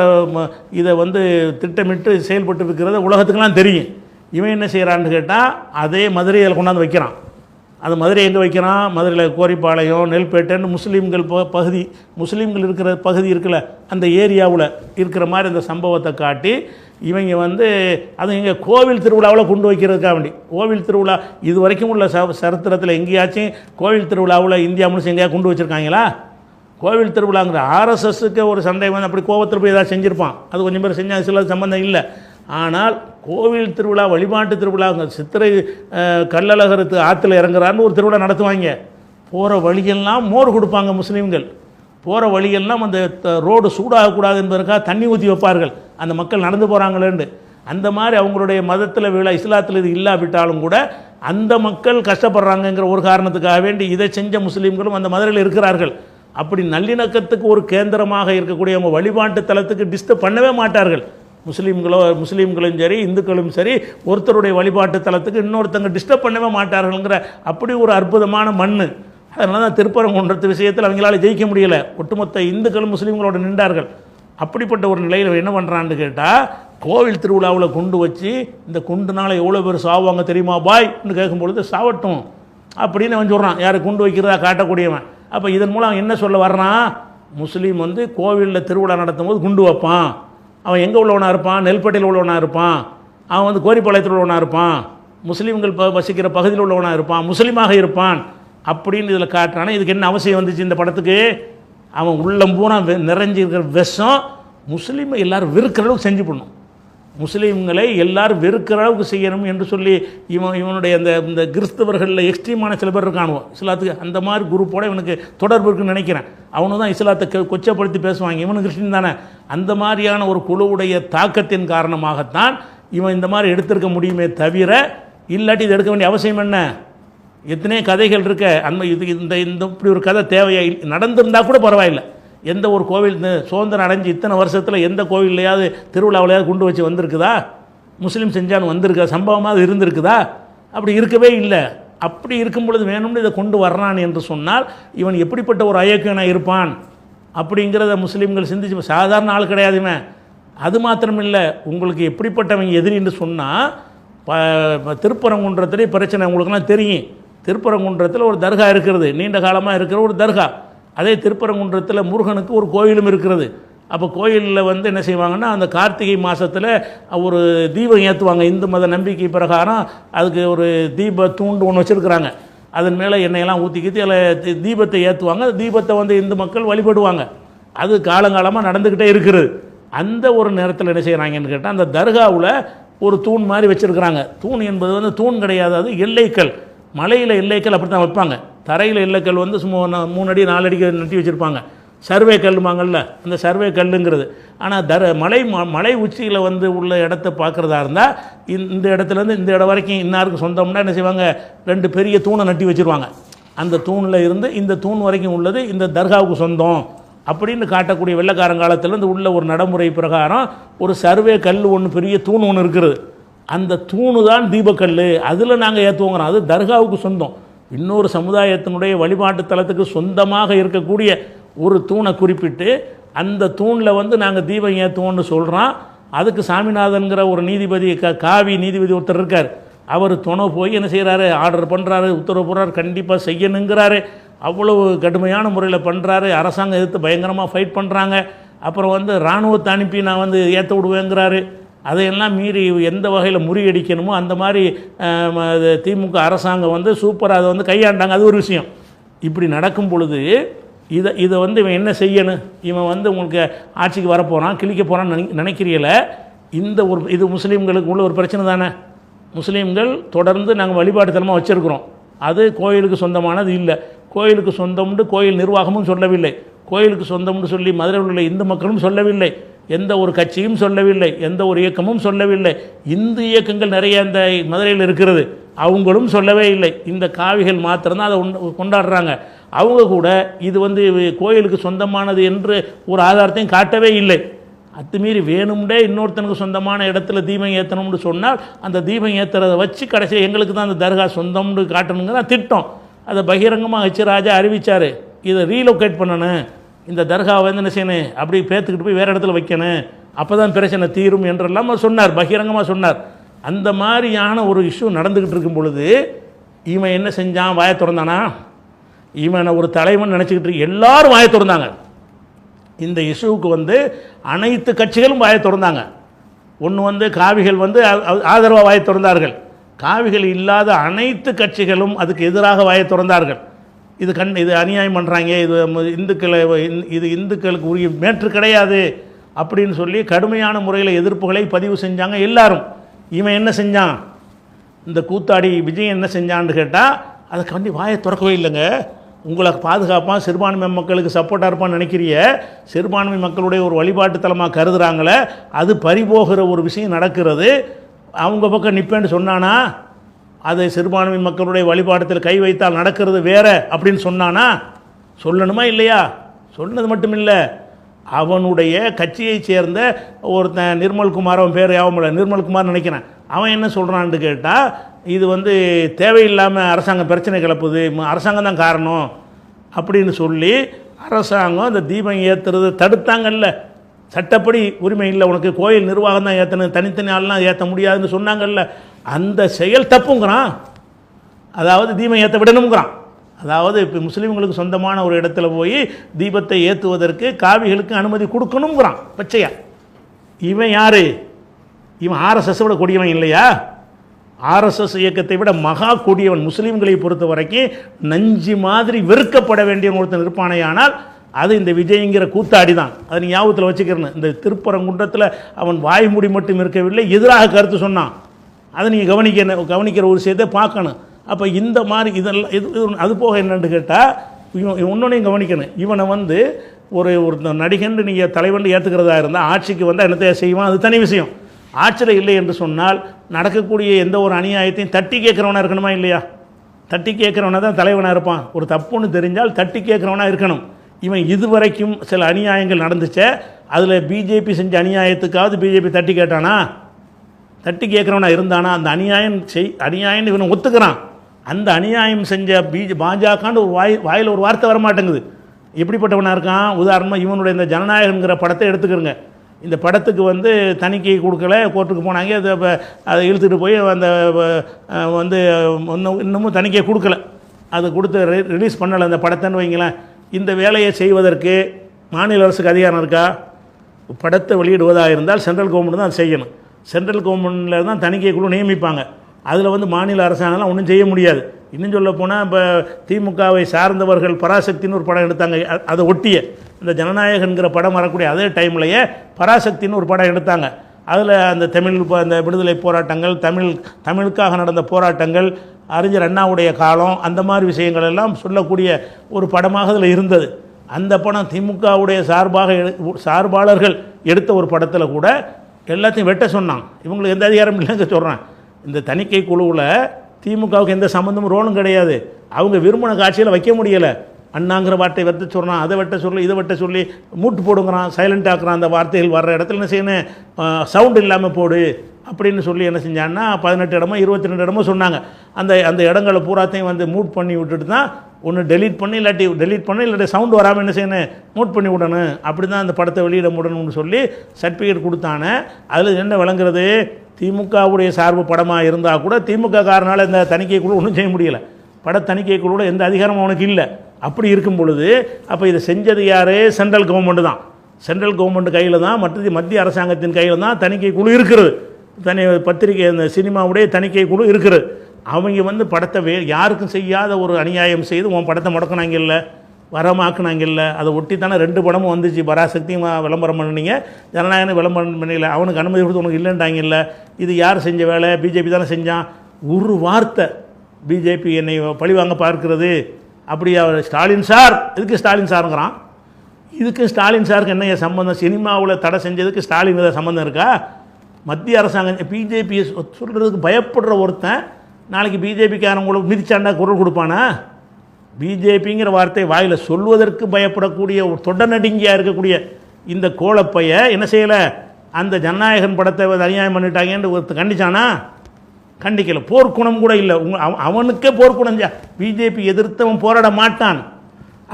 இதை வந்து திட்டமிட்டு செயல்பட்டு இருக்கிறத உலகத்துக்கெல்லாம் தெரியும். இவன் என்ன செய்கிறான்னு கேட்டால், அதே மதுரையில் கொண்டாந்து வைக்கிறான். அது மதுரை எங்கே வைக்கிறான்? மதுரையில் கோரிப்பாளையம், நெல்பேட்டைன்னு முஸ்லீம்கள் பகுதி, முஸ்லீம்கள் இருக்கிற பகுதி இருக்குல்ல, அந்த ஏரியாவில் இருக்கிற மாதிரி அந்த சம்பவத்தை காட்டி இவங்க வந்து அது இங்கே கோவில் திருவிழாவில் கொண்டு வைக்கிறதுக்காக வேண்டி. கோவில் திருவிழா இது வரைக்கும் உள்ள சரித்திரத்தில் எங்கேயாச்சும் கோவில் திருவிழாவில் இந்தியா முழுசு எங்கேயா கொண்டு வச்சுருக்காங்களா? கோவில் திருவிழாங்கிற ஆர்எஸ்எஸ்க்கு ஒரு சண்டை வந்து அப்படி கோபத்தில் போய் ஏதாவது செஞ்சுருப்பான், அது கொஞ்சம் பேர் செஞ்சால் சில சம்பந்தம் இல்லை. ஆனால் கோவில் திருவிழா, வழிபாட்டு திருவிழா, சித்திரை கள்ளழகருக்கு ஆற்றுல இறங்குறான்னு ஒரு திருவிழா நடத்துவாங்க. போகிற வழியெல்லாம் மோர் கொடுப்பாங்க முஸ்லீம்கள். போகிற வழியெல்லாம் அந்த ரோடு சூடாகக்கூடாது என்பதற்காக தண்ணி ஊற்றி வைப்பார்கள், அந்த மக்கள் நடந்து போகிறாங்களேன்னு. அந்த மாதிரி அவங்களுடைய மதத்தில் விழா, இஸ்லாத்தில் இது இல்லாவிட்டாலும் கூட அந்த மக்கள் கஷ்டப்படுறாங்கங்கிற ஒரு காரணத்துக்காக வேண்டி இதை செஞ்ச முஸ்லீம்களும் அந்த மதுரையில் இருக்கிறார்கள். அப்படி நல்லிணக்கத்துக்கு ஒரு கேந்திரமாக இருக்கக்கூடிய அவங்க வழிபாட்டு தலத்துக்கு டிஸ்டர்ப் பண்ணவே மாட்டார்கள். முஸ்லீம்களும் சரி இந்துக்களும் சரி ஒருத்தருடைய வழிபாட்டு தலத்துக்கு இன்னொருத்தங்க டிஸ்டர்ப் பண்ணவே மாட்டார்கள்ங்கிற அப்படி ஒரு அற்புதமான மண். அதனால தான் திருப்பரங்குன்றத்து விஷயத்தில் அவங்களால ஜெயிக்க முடியலை. ஒட்டுமொத்த இந்துக்களும் முஸ்லீம்களோடு நின்றார்கள். அப்படிப்பட்ட ஒரு நிலையில் என்ன பண்ணுறான்னு கேட்டால், கோவில் திருவிழாவில் கொண்டு வச்சு இந்த குண்டுனால எவ்வளோ பேர் சாவாங்க தெரியுமா பாய்ன்னு கேட்கும்பொழுது சாவட்டும் அப்படின்னு அவன் சொல்கிறான். யார் குண்டு வைக்கிறதா காட்டக்கூடியவன். அப்போ இதன் மூலம் அவன் என்ன சொல்ல வர்றான், முஸ்லீம் வந்து கோவிலில் திருவிழா நடத்தும் போது குண்டு வைப்பான், அவன் எங்கே உள்ளவனாக இருப்பான், நெல்பட்டையில் உள்ளவனாக இருப்பான், அவன் வந்து கோரிப்பாளையத்தில் உள்ளவனாக இருப்பான், முஸ்லீம்கள் வசிக்கிற பகுதியில் உள்ளவனாக இருப்பான், முஸ்லீமாக இருப்பான் அப்படின்னு இதில் காட்டுறானே. இதுக்கு என்ன அவசியம் வந்துச்சு இந்த படத்துக்கு? அவன் உள்ளம் பூரா நிறைஞ்சிருக்கிற விஷம் முஸ்லீமை எல்லோரும் வெறுக்கிற அளவுக்கு செஞ்சு பண்ணும், முஸ்லீம்களை எல்லாரும் வெறுக்கிற அளவுக்கு செய்யணும் என்று சொல்லி இவனுடைய இந்த கிறிஸ்தவர்களில் எக்ஸ்ட்ரீமான சில பேர் இருக்கானுவோம் இஸ்லாத்துக்கு. அந்த மாதிரி குரூப்போடு இவனுக்கு தொடர்பு இருக்குன்னு நினைக்கிறேன். அவனு தான் இஸ்லாத்தை கொச்சப்படுத்தி பேசுவாங்க, இவனு கிறிஸ்டின் தானே. அந்த மாதிரியான ஒரு குழுவுடைய தாக்கத்தின் காரணமாகத்தான் இவன் இந்த மாதிரி எடுத்திருக்க முடியுமே தவிர, இல்லாட்டி இது எடுக்க வேண்டிய அவசியம் என்ன? எத்தனையோ கதைகள் இருக்க. இது இந்த இப்படி ஒரு கதை தேவையா? நடந்திருந்தால் கூட பரவாயில்லை. எந்த ஒரு கோவில் சுதந்திரம் அடைஞ்சு இத்தனை வருஷத்தில் எந்த கோவில்லையாவது திருவிழாவிலையாவது குண்டு வச்சு வந்திருக்குதா? முஸ்லீம் செஞ்சான்னு வந்திருக்கா? சம்பவமாக இருந்திருக்குதா? அப்படி இருக்கவே இல்லை. அப்படி இருக்கும் பொழுது வேணும்னு இதை கொண்டு வர்றான் என்று சொன்னால் இவன் எப்படிப்பட்ட ஒரு அயோக்கியனாக இருப்பான் அப்படிங்கிறத முஸ்லீம்கள் சிந்திச்சு. சாதாரண ஆள் கிடையாதுமே. அது மாத்திரமில்லை, உங்களுக்கு எப்படிப்பட்டவங்க எதிரின்னு சொன்னால், திருப்பரங்குன்றத்திலே பிரச்சனை உங்களுக்குலாம் தெரியும். திருப்பரங்குன்றத்தில் ஒரு தர்கா இருக்கிறது, நீண்ட காலமாக இருக்கிற ஒரு தர்கா. அதே திருப்பரங்குன்றத்தில் முருகனுக்கு ஒரு கோயிலும் இருக்கிறது. அப்போ கோயிலில் வந்து என்ன செய்வாங்கன்னா, அந்த கார்த்திகை மாதத்தில் ஒரு தீபம் ஏற்றுவாங்க. இந்து மத நம்பிக்கை பிரகாரம் அதுக்கு ஒரு தீப தூண்டு ஒன்று வச்சுருக்குறாங்க. அதன் மேலே எண்ணெயெல்லாம் ஊற்றிக்கிட்டு அதில் தீபத்தை ஏற்றுவாங்க. தீபத்தை வந்து இந்து மக்கள் வழிபடுவாங்க. அது காலங்காலமாக நடந்துக்கிட்டே இருக்கிறது. அந்த ஒரு நேரத்தில் என்ன செய்கிறாங்கன்னு கேட்டால், அந்த தர்காவில் ஒரு தூண் மாதிரி வச்சுருக்குறாங்க. தூண் என்பது வந்து தூண் கிடையாது, அது எல்லைக்கல். மலையில் எல்லைக்கல் அப்படி தான் வைப்பாங்க. தரையில் எல்லைக்கல் வந்து சும்மா 3 அடி 4 அடிக்கு நட்டி வச்சுருப்பாங்க. சர்வே கல்லுமாங்கல்ல, அந்த சர்வே கல்லுங்கிறது. ஆனால் மலை உச்சியில் வந்து உள்ள இடத்த பார்க்குறதா இருந்தால், இந்த இடத்துலேருந்து இந்த இடம் வரைக்கும் இன்னாருக்கு சொந்தம்னா என்ன செய்வாங்க, 2 பெரிய தூணை நட்டி வச்சுருவாங்க. அந்த தூணில் இருந்து இந்த தூண் வரைக்கும் உள்ளது இந்த தர்காவுக்கு சொந்தம் அப்படின்னு காட்டக்கூடிய வெள்ளைக்காரங்காலத்திலேருந்து உள்ள ஒரு நடைமுறை பிரகாரம் ஒரு சர்வே கல் ஒன்று, பெரிய தூண் ஒன்று இருக்கிறது. அந்த தூணு தான் தீபக்கல். அதில் நாங்கள் ஏற்றுவோங்கிறோம். அது தர்காவுக்கு சொந்தம். இன்னொரு சமுதாயத்தினுடைய வழிபாட்டு தலத்துக்கு சொந்தமாக இருக்கக்கூடிய ஒரு தூணை குறிப்பிட்டு அந்த தூணில் வந்து நாங்கள் தீபம் ஏற்றுவோம்னு சொல்கிறோம். அதுக்கு சாமிநாதன்கிற ஒரு நீதிபதி, காவி நீதிபதி ஒருத்தர் இருக்கார். அவர் துணை போய் என்ன செய்கிறாரு, ஆர்டர் பண்ணுறாரு, உத்தரவு போடுறாரு, கண்டிப்பாக செய்யணுங்கிறாரு. அவ்வளவு கடுமையான முறையில் பண்ணுறாரு. அரசாங்கம் எதிர்த்து பயங்கரமாக ஃபைட் பண்ணுறாங்க. அப்புறம் வந்து இராணுவத்தை அனுப்பி நான் வந்து ஏற்ற விடுவேங்கிறாரு. அதையெல்லாம் மீறி எந்த வகையில் முறியடிக்கணுமோ அந்த மாதிரி திமுக அரசாங்கம் வந்து சூப்பராக அதை வந்து கையாண்டாங்க. அது ஒரு விஷயம். இப்படி நடக்கும் பொழுது இதை வந்து இவன் என்ன செய்யணும்? இவன் வந்து உங்களுக்கு ஆட்சிக்கு வரப்போகிறான், கிழிக்க போகிறான்னு நினைக்கிறீங்கள? இது முஸ்லீம்களுக்கு உள்ள ஒரு பிரச்சனை தானே. முஸ்லீம்கள் தொடர்ந்து நாங்கள் வழிபாட்டு தலமாக வச்சுருக்கிறோம். அது கோயிலுக்கு சொந்தமானது இல்லை. கோயிலுக்கு சொந்தம்னு கோயில் நிர்வாகமும் சொல்லவில்லை. கோயிலுக்கு சொந்தம்னு சொல்லி மதுரையில் உள்ள இந்து மக்களும் சொல்லவில்லை. எந்த ஒரு கட்சியும் சொல்லவில்லை. எந்த ஒரு இயக்கமும் சொல்லவில்லை. இந்து இயக்கங்கள் நிறைய இந்த மதுரையில் இருக்கிறது, அவங்களும் சொல்லவே இல்லை. இந்த காவிகள் மாத்திரம்தான் அதை கொண்டாடுறாங்க. அவங்க கூட இது வந்து கோயிலுக்கு சொந்தமானது என்று ஒரு ஆதாரத்தையும் காட்டவே இல்லை. அத்துமீறி வேணும்டே இன்னொருத்தனுக்கு சொந்தமான இடத்துல தீபம் ஏற்றணும்னு சொன்னால் அந்த தீபம் ஏற்றுறதை வச்சு கடைசியாக எங்களுக்கு தான் அந்த தர்கா சொந்தம்னு காட்டணுங்கிற திட்டம். அதை பகிரங்கமாக ஹெச் ராஜா அறிவித்தார். இதை ரீலொகேட் பண்ணணும், இந்த தர்காவை வந்து என்ன செய்யணும், அப்படி பேத்துக்கிட்டு போய் வேறு இடத்துல வைக்கணும், அப்போ தான் பிரச்சனை தீரும் என்றெல்லாம் சொன்னார், பகிரங்கமாக சொன்னார். அந்த மாதிரியான ஒரு இஷ்யூ நடந்துக்கிட்டு இருக்கும் பொழுது இவன் என்ன செஞ்சான், வாயை திறந்தானா? இவனை ஒரு தலைவன் நினச்சிக்கிட்டு எல்லாரும் வாயை திறந்தாங்க. இந்த இஷ்யூவுக்கு வந்து அனைத்து கட்சிகளும் வாயை திறந்தாங்க. ஒன்று வந்து காவிகள் வந்து ஆதரவாக வாயை திறந்தார்கள். காவிகள் இல்லாத அனைத்து கட்சிகளும் அதுக்கு எதிராக வாயை திறந்தார்கள். இது அநியாயம் பண்ணுறாங்க, இது இந்துக்களுக்கு உரிய மேற்று கிடையாது அப்படின்னு சொல்லி கடுமையான முறையில் எதிர்ப்புகளை பதிவு செஞ்சாங்க எல்லாரும். இவன் என்ன செஞ்சான், இந்த கூத்தாடி விஜய் என்ன செஞ்சான்னு கேட்டால் அதுக்கு வந்து வாயை திறக்கவே இல்லைங்க. உங்களை பாதுகாப்பாக சிறுபான்மை மக்களுக்கு சப்போர்ட்டாக இருப்பான்னு நினைக்கிறிய, சிறுபான்மை மக்களுடைய ஒரு வழிபாட்டு தலமாக கருதுகிறாங்களே, அது பறிபோகிற ஒரு விஷயம் நடக்கிறது. அவங்க பக்கம் நிற்பேன்னு சொன்னானா? அதை சிறுபான்மை மக்களுடைய வழிபாட்டத்தில் கை வைத்தால் நடக்கிறது வேற அப்படின்னு சொன்னானா? சொல்லணுமா இல்லையா? சொன்னது மட்டும் இல்லை, அவனுடைய கட்சியைச் சேர்ந்த ஒருத்தன் நிர்மல்குமார், அவன் பேர் யாவமில்லை, நிர்மல்குமார் நினைக்கிறேன், அவன் என்ன சொல்கிறான்னு கேட்டால் இது வந்து தேவையில்லாமல் அரசாங்கம் பிரச்சனை கிளப்புது, அரசாங்கம் தான் காரணம் அப்படின்னு சொல்லி அரசாங்கம் இந்த தீபம் ஏற்றுறது தடுத்தாங்கல்ல. சட்டப்படி உரிமை இல்லை உனக்கு, கோயில் நிர்வாகம் தான் ஏற்றணும், தனித்தனி ஆள்லாம் ஏற்ற முடியாதுன்னு சொன்னாங்கல்ல, அந்த செயல் தப்புங்கிறான். அதாவது தீபம் ஏற்ற விடணுங்கிறான். அதாவது இப்போ முஸ்லீம்களுக்கு சொந்தமான ஒரு இடத்துல போய் தீபத்தை ஏற்றுவதற்கு காவிகளுக்கு அனுமதி கொடுக்கணுங்கிறான் பச்சையா. இவன் யார்? இவன் ஆர்எஸ்எஸ் விட கொடியவன் இல்லையா? ஆர்எஸ்எஸ் இயக்கத்தை விட மகா கொடியவன். முஸ்லீம்களை பொறுத்த வரைக்கும் நஞ்சு மாதிரி வெறுக்கப்பட வேண்டிய ஒருத்தன் இருப்பானே, ஆனால் அது இந்த விஜய்ங்கிற கூத்தாடி தான். அதை நீ ஞாபகத்தில் வச்சுக்கிறேன்னு. இந்த திருப்பரங்குன்றத்தில் அவன் வாய்மூடி மட்டும் இருக்கவில்லை, எதிராக கருத்து சொன்னான். அதை நீங்கள் கவனிக்கிற ஒரு விஷயத்தை பார்க்கணும். அப்போ இந்த மாதிரி இதெல்லாம் இது அது போக என்னென்னு கேட்டால், இவன் இன்னொன்னையும் கவனிக்கணும். இவனை வந்து ஒரு நடிகன் நீங்கள் தலைவன் ஏற்றுக்கிறதா இருந்தால் ஆட்சிக்கு வந்தால் என்னத்தை செய்வான், அது தனி விஷயம். ஆட்சியில் இல்லை என்று சொன்னால் நடக்கக்கூடிய எந்த ஒரு அநியாயத்தையும் தட்டி கேட்குறவனாக இருக்கணுமா இல்லையா? தட்டி கேட்குறவனாக தான் தலைவனாக இருப்பான். ஒரு தப்புன்னு தெரிஞ்சால் தட்டி கேட்குறவனாக இருக்கணும். இவன் இதுவரைக்கும் சில அநியாயங்கள் நடந்துச்சே, அதில் பிஜேபி செஞ்ச அநியாயத்துக்காவது பிஜேபி தட்டி கேட்டானா? தட்டி கேட்குறவனா இருந்தானா? அந்த அநியாயம்னு இவனை ஒத்துக்கிறான். அந்த அநியாயம் செஞ்ச பாஜகன்னு ஒரு வாயில் ஒரு வார்த்தை வரமாட்டேங்குது. எப்படிப்பட்டவனாக இருக்கான்? உதாரணமாக இவனுடைய இந்த ஜனநாயகங்கிற படத்தை எடுத்துக்கிறங்க. இந்த படத்துக்கு வந்து தணிக்கை கொடுக்கல, கோர்ட்டுக்கு போனாங்க. அதை இழுத்துட்டு போய் அந்த வந்து இன்னமும் தணிக்கை கொடுக்கல, அது கொடுத்து ரிலீஸ் பண்ணலை அந்த படத்தைன்னு வைங்களேன். இந்த வேலையை செய்வதற்கு மாநில அரசுக்கு அதிகாரம் இருக்கா? படத்தை வெளியிடுவதாக இருந்தால் சென்ட்ரல் கவர்மெண்ட் தான் அது செய்யணும். சென்ட்ரல் கவர்மெண்ட்டில் தான் தணிக்கை குழு நியமிப்பாங்க. அதில் வந்து மாநில அரசாங்கலாம் ஒன்றும் செய்ய முடியாது. இன்னும் சொல்ல போனால் இப்போ திமுகவை சார்ந்தவர்கள் பராசக்தின்னு ஒரு படம் எடுத்தாங்க. அதை ஒட்டிய இந்த ஜனநாயகங்கிற படம் வரக்கூடிய அதே டைம்லையே பராசக்தின்னு ஒரு படம் எடுத்தாங்க. அதில் அந்த அந்த விடுதலை போராட்டங்கள், தமிழுக்காக நடந்த போராட்டங்கள், அறிஞர் அண்ணாவுடைய காலம், அந்த மாதிரி விஷயங்கள் எல்லாம் சொல்லக்கூடிய ஒரு படமாக அதில் இருந்தது. அந்த படம் திமுகவுடைய சார்பாளர்கள் எடுத்த ஒரு படத்தில் கூட எல்லாத்தையும் வெட்ட சொன்னான். இவங்களுக்கு எந்த அதிகாரம் இல்லைங்க சொல்கிறேன். இந்த தணிக்கை குழுவில் திமுகவுக்கு எந்த சம்மந்தமும் ரோலும் கிடையாது. அவங்க விரும்பின காட்சியில் வைக்க முடியலை. அண்ணாங்கிற வார்த்தை வெட்ட சொல்கிறான், அதை வெட்ட சொல்லி இதை வெட்ட சொல்லி மூட்டு போடுங்கிறான், சைலண்ட் ஆக்குறான். அந்த வார்த்தைகள் வர்ற இடத்துல என்ன செய்யணும், சவுண்டு இல்லாமல் போடு அப்படின்னு சொல்லி என்ன செஞ்சான்னா 18 இடமோ 22 இடமோ சொன்னாங்க. அந்த இடங்களை பூராத்தையும் வந்து மூட் பண்ணி விட்டுட்டு தான் ஒன்று டெலீட் பண்ணி இல்லாட்டி சவுண்டு வராமல் என்ன செய்யணும், மூட் பண்ணி விடணும். அப்படி தான் அந்த படத்தை வெளியிட முடியணும்னு சொல்லி சர்டிஃபிகேட் கொடுத்தானே. அதில் என்ன விளங்குறது, திமுகவுடைய சார்பு படமாக இருந்தால் கூட திமுக காரனால் இந்த தணிக்கை குழு ஒன்றும் செய்ய முடியலை. பட தணிக்கை குழுவில் எந்த அதிகாரமும் அவனுக்கு இல்லை. அப்படி இருக்கும் பொழுது அப்போ இதை செஞ்சது யார்? சென்ட்ரல் கவர்மெண்ட்டு தான். சென்ட்ரல் கவர்மெண்ட் கையில் தான், மத்திய அரசாங்கத்தின் கையில் தான் தணிக்கை குழு இருக்கிறது. பத்திரிகை இந்த சினிமாவுடைய தணிக்கை குழு இருக்கிறது. அவங்க வந்து படத்தை யாருக்கும் செய்யாத ஒரு அநியாயம் செய்து உன் படத்தை முடக்கினாங்க இல்லை, வரமாக்குனாங்க இல்லை. அதை ஒட்டி தானே 2 படமும் வந்துச்சு. பராசக்தியும் விளம்பரம் பண்ணினீங்க, ஜனநாயகம் விளம்பரம் பண்ணல. அவனுக்கு அனுமதி கொடுத்து உனக்கு இல்லைன்ட்டாங்க இல்லை. இது யார் செஞ்ச வேலை? பிஜேபி தானே செஞ்சான். ஒரு வார்த்தை பிஜேபி என்னை பழிவாங்க பார்க்கிறது அப்படி. அவர் ஸ்டாலின் சார், இதுக்கு ஸ்டாலின் சாருங்கிறான். இதுக்கு ஸ்டாலின் சாருக்கு என்ன சம்பந்தம்? சினிமாவில் தடை செஞ்சதுக்கு ஸ்டாலின் சம்பந்தம் இருக்கா? மத்திய அரசாங்கம் பிஜேபி சொல்கிறதுக்கு பயப்படுற ஒருத்தன் நாளைக்கு பிஜேபிக்காரங்களுக்கு மிதிச்சாண்டா குரல் கொடுப்பானா? பிஜேபிங்கிற வார்த்தை வாயில் சொல்வதற்கு பயப்படக்கூடிய ஒரு தொடநடுங்கியாக இருக்கக்கூடிய இந்த கோலப்பைய என்ன செய்யலை, அந்த ஜனநாயகன் படத்தை அநியாயம் பண்ணிட்டாங்கன்னு ஒருத்தர் கண்டிச்சானா? கண்டிக்கலை. போர்க்குணம் கூட இல்லை. அவனுக்கே போர்க்குணம். பிஜேபி எதிர்த்தவன் போராட மாட்டான்.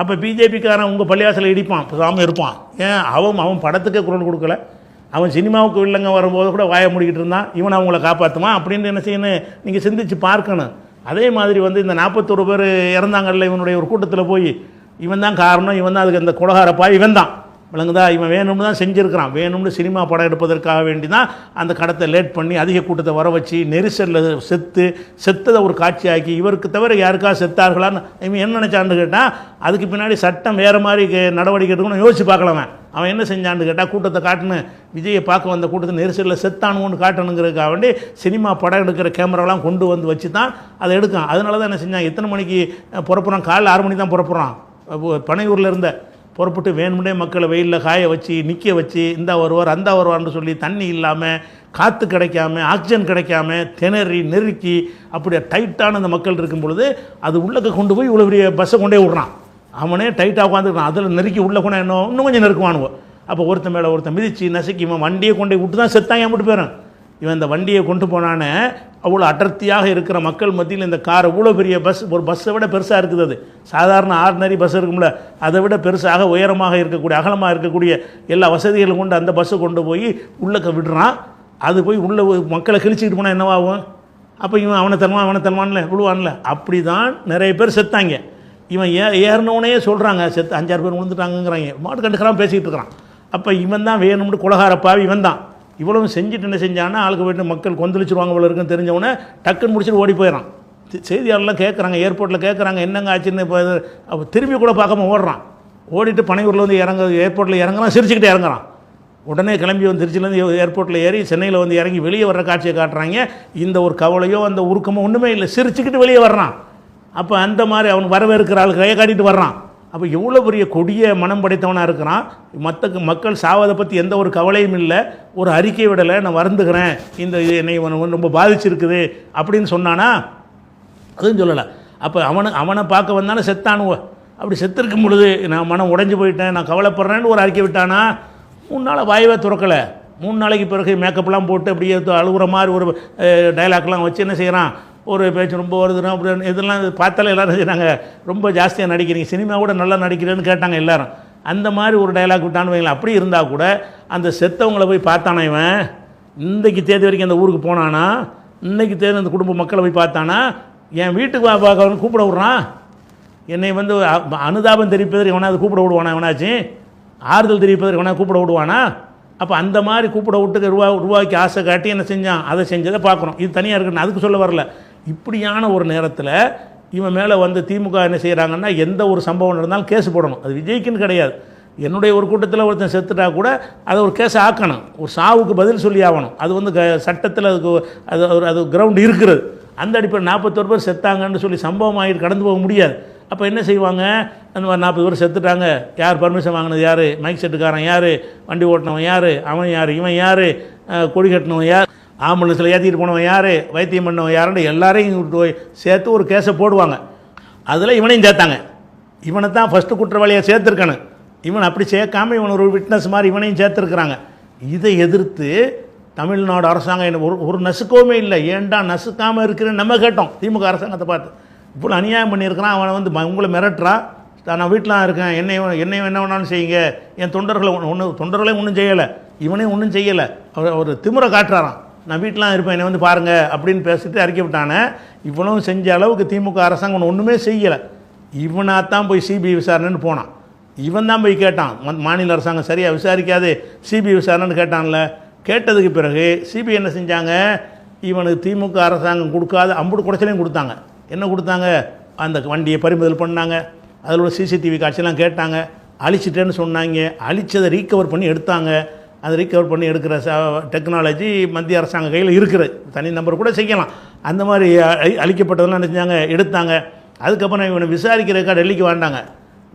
அப்போ பிஜேபிக்காரன் உங்கள் பள்ளிவாசலை இடிப்பான், சாமி இருப்பான். ஏன் அவன் படத்துக்கே குரல் கொடுக்கல. அவன் சினிமாவுக்கு வில்லங்க வரும்போது கூட வாய முடிக்கிட்டு இருந்தான். இவன் அவங்கள காப்பாற்றுவான் அப்படின்னு என்ன செய்யணும், நீங்கள் சிந்திச்சு பார்க்கணும். அதே மாதிரி வந்து இந்த 41 பேர் இறந்தாங்கல்ல இவனுடைய ஒரு கூட்டத்தில் போய், இவன் தான் காரணம், இவன் தான் அதுக்கு இந்த கொலகாரப்பா இவன் தான் விளங்குதா. இவன் வேணும்னு தான் செஞ்சுருக்கிறான். வேணும்னு சினிமா படம் எடுப்பதற்காக வேண்டி தான் அந்த கடத்தை லேட் பண்ணி அதிக கூட்டத்தை வர வச்சு நெரிசலில் செத்ததை ஒரு காட்சியாக்கி, இவருக்கு தவிர யாருக்காக செத்தார்களான்னு இவன் என்ன நினச்சான்னு கேட்டால், அதுக்கு பின்னாடி சட்டம் வேறு மாதிரி நடவடிக்கை எடுக்கணும்னு யோசிச்சு பார்க்கலாமே. அவன் என்ன செஞ்சான்னு கேட்டால், கூட்டத்தை காட்டுன்னு விஜயை பார்க்க வந்த கூட்டத்தை நெரிசலில் செத்தானுன்னு காட்டணுங்கிறதுக்காக வேண்டி சினிமா படம் எடுக்கிற கேமராலாம் கொண்டு வந்து வச்சு தான் அதை எடுக்கான். அதனால தான் என்ன செஞ்சான், எத்தனை மணிக்கு புறப்புறான், காலைல 6 மணிக்கு தான் புறப்புறான். பனையூரில் இருந்த புறப்பட்டு வேணுமுன்னே மக்களை வெயிலில் காய வச்சு நிற்க வச்சு இந்த வருவார் அந்த வருவார்னு சொல்லி தண்ணி இல்லாமல், காற்று கிடைக்காம, ஆக்சிஜன் கிடைக்காம, திணறி நெருக்கி அப்படியே டைட்டான அந்த மக்கள் இருக்கும் பொழுது அது உள்ளக்க கொண்டு போய் இவ்வளோ பெரிய பஸ்ஸை கொண்டே விட்றான். அவனே டைட்டாக உட்காந்துருக்கான். அதில் நெருக்கி உள்ளே கொண்டா இன்னும் கொஞ்சம் நெருக்குவானுவோ. அப்போ ஒருத்தன் மேலே ஒருத்தன் மிதித்து நசுக்கி இவன் வண்டியை கொண்டே விட்டு தான் செத்தாங்க. மட்டும் போயிடும். இவன் இந்த வண்டியை கொண்டு போனானே அவ்வளோ அடர்த்தியாக இருக்கிற மக்கள் மத்தியில் இந்த கார் இவ்வளோ பெரிய பஸ், ஒரு பஸ்ஸை விட பெருசாக இருக்குது. அது சாதாரண ஆர்டினரி பஸ் இருக்கும்ல, அதை விட பெருசாக உயரமாக இருக்கக்கூடிய அகலமாக இருக்கக்கூடிய எல்லா வசதிகளும் கொண்டு அந்த பஸ்ஸை கொண்டு போய் உள்ளே விடுறான். அது போய் உள்ளே மக்களை கிழிச்சிக்கிட்டு போனால் என்னவாகும்? அப்போ இவன் அவனை தருவான்ல விழுவான்ல. அப்படி தான் நிறைய பேர் செத்தாங்க. இவன் ஏறினவனே சொல்கிறாங்க செத்து 5-6 பேர் விழுந்துட்டாங்கங்கிறாங்க. மாட்டு கண்டுக்கிறான், பேசிக்கிட்டு இருக்கிறான். அப்போ இவன் தான் வேணும்னு குலகாரப்பாவி இவன் தான். இவ்வளவு செஞ்சுட்டு என்ன செஞ்சான்னா ஆளுக்கு போய்ட்டு மக்கள் கொந்தளிச்சிருவாங்க போல இருக்குன்னு தெரிஞ்சவொடனே டக்குன்னு முடிச்சுட்டு ஓடி போயிடறான். செய்தியாளர்லாம் கேட்குறாங்க, ஏர்போர்ட்டில் கேட்குறாங்க என்னங்க ஆச்சுன்னு. இப்போ திரும்பி கூட பார்க்காம ஓடுறான். ஓடிட்டு பனையூரில் வந்து ஏர்போர்ட்டில் இறங்குறான், சிரிச்சுக்கிட்டே இறங்குறான். உடனே கிளம்பி வந்து திருச்சியிலேருந்து ஏர்போர்ட்டில் ஏறி சென்னையில் வந்து இறங்கி வெளியே வர்ற காட்சியை காட்டுறாங்க. இந்த ஒரு கவலையோ அந்த உருக்கமோ ஒன்றுமே இல்லை, சிரிச்சுக்கிட்டு வெளியே வர்றான். அப்போ அந்த மாதிரி அவன் வரவேற்கிற ஆளுக்கு கையை காட்டிட்டு வர்றான். அப்போ எவ்வளோ பெரிய கொடிய மனம் படைத்தவனாக இருக்கிறான். மக்கள் சாவதை பற்றி எந்த ஒரு கவலையும் இல்லை, ஒரு அறிக்கை விடலை, நான் வருந்துகிறேன், இந்த என்னை ரொம்ப பாதிச்சிருக்குது அப்படின்னு சொன்னானா? அதுவும் சொல்லலை. அப்போ அவனை பார்க்க வந்தானே செத்தானுவ. அப்படி செத்துருக்கும் பொழுது நான் மனம் உடைஞ்சு போயிட்டேன், நான் கவலைப்படுறேன்னு ஒரு அறிக்கை விட்டானா? 3 நாள் வாயவே திறக்கலை. 3 நாளைக்கு பிறகு மேக்கப்லாம் போட்டு அப்படியே அழுகுற மாதிரி ஒரு டைலாக்லாம் வச்சு என்ன செய்கிறான், ஒரு பேச்சு ரொம்ப வருதுன்னா அப்படி இதெல்லாம் பார்த்தாலே எல்லோரும் செய்கிறாங்க, ரொம்ப ஜாஸ்தியாக நடிக்கிறீங்க, சினிமா கூட நல்லா நடிக்கிறேன்னு கேட்டாங்க எல்லோரும். அந்த மாதிரி ஒரு டைலாக் விட்டான்னு வைங்களேன். அப்படி இருந்தால் கூட அந்த செத்தவங்களை போய் பார்த்தானா இவன்? இன்றைக்கு தேதி வரைக்கும் அந்த ஊருக்கு போனானா? இன்றைக்கு தேதி அந்த குடும்ப மக்களை போய் பார்த்தானா? என் வீட்டுக்கு பார்க்க கூப்பிட விட்றான். என்னை வந்து அனுதாபம் தெரிவிப்பதற்கு எவனாவது கூப்பிட விடுவானா? எவனாச்சு ஆறுதல் தெரிவிப்பதற்கு எவனா கூப்பிட விடுவானா? அப்போ அந்த மாதிரி கூப்பிட விட்டுக்கு ரூபாய்க்கு ஆசை காட்டி என்ன செஞ்சான், அதை செஞ்சதை பார்க்குறோம். இது தனியாக இருக்குன்னு அதுக்கு சொல்ல வரல. இப்படியான ஒரு நேரத்தில் இவன் மேலே வந்து திமுக என்ன செய்கிறாங்கன்னா எந்த ஒரு சம்பவம் நடந்தாலும் கேஸ் போடணும். அது விஜய்க்குன்னு கிடையாது. என்னுடைய ஒரு கூட்டத்தில் ஒருத்தன் செத்துட்டா கூட அதை ஒரு கேஸை ஆக்கணும், ஒரு சாவுக்கு பதில் சொல்லி ஆகணும். அது வந்து சட்டத்தில் அதுக்கு அது கிரவுண்டு இருக்கிறது. அந்த அடிப்படை 41 பேர் செத்தாங்கன்னு சொல்லி சம்பவம் ஆகிட்டு கடந்து போக முடியாது. அப்போ என்ன செய்வாங்க, அந்த மாதிரி 40 பேர் செத்துட்டாங்க, யார் பர்மிஷன் வாங்கினது யார், மைக் செட்டுக்காரன் யார், வண்டி ஓட்டினவன் யார், அவன் யார், இவன் யார், கொடி கட்டினவன் யார், ஆம்புலன்ஸில் ஏற்றிட்டு போனவன் யார், வைத்தியம் பண்ணவன் யாருன்னு எல்லாரையும் போய் சேர்த்து ஒரு கேஸை போடுவாங்க. அதில் இவனையும் சேர்த்தாங்க. இவனை தான் ஃபஸ்ட்டு குற்றவாளியாக சேர்த்துருக்கணும். இவன் அப்படி சேர்க்காமல் இவன் ஒரு விட்னஸ் மாதிரி இவனையும் சேர்த்துருக்குறாங்க. இதை எதிர்த்து தமிழ்நாடு அரசாங்கம் என்ன ஒரு நசுக்கவுமே இல்லை. ஏன்டா நசுக்காமல் இருக்கிறேன்னு நம்ம கேட்டோம் திமுக அரசாங்கத்தை பார்த்து. இவ்வளோ அநியாயம் பண்ணியிருக்கிறான். அவனை வந்து உங்களை மிரட்டுறா, நான் வீட்டில் இருக்கேன், என்னையும் என்ன வேணாலும் செய்யுங்க, என் தொண்டர்களையும் ஒன்றும் செய்யலை, இவனையும் ஒன்றும் செய்யலை, அவர் திமுறை காட்டுறாராம், நான் வீட்டிலாம் இருப்பேன், என்னை வந்து பாருங்கள் அப்படின்னு பேசிட்டு அறிக்கை விட்டானே. இவ்வளவு செஞ்ச அளவுக்கு திமுக அரசாங்கம் ஒன்றுமே செய்யலை. இவனாத்தான் போய் சிபிஐ விசாரணைன்னு போனான். இவன் தான் போய் கேட்டான், மாநில அரசாங்கம் சரியாக விசாரிக்காது சிபிஐ விசாரணைன்னு கேட்டான்ல. கேட்டதுக்கு பிறகு சிபிஐ என்ன செஞ்சாங்க, இவனுக்கு திமுக அரசாங்கம் கொடுக்காத அம்புடு குடைச்சலையும் கொடுத்தாங்க. என்ன கொடுத்தாங்க, அந்த வண்டியை பறிமுதல் பண்ணாங்க, அதில் உள்ள சிசிடிவி காட்சியெல்லாம் கேட்டாங்க, அழிச்சிட்டேன்னு சொன்னாங்க, அழிச்சதை ரீகவர் பண்ணி எடுத்தாங்க. அதை ரீகவர் பண்ணி எடுக்கிற டெக்னாலஜி மத்திய அரசாங்க கையில் இருக்கிறது, தனி நம்பர் கூட செய்யலாம். அந்த மாதிரி அழிக்கப்பட்டதெல்லாம் என்ன செஞ்சாங்க, எடுத்தாங்க. அதுக்கப்புறம் இவனை விசாரிக்கிறதுக்காக டெல்லிக்கு வாண்டாங்க.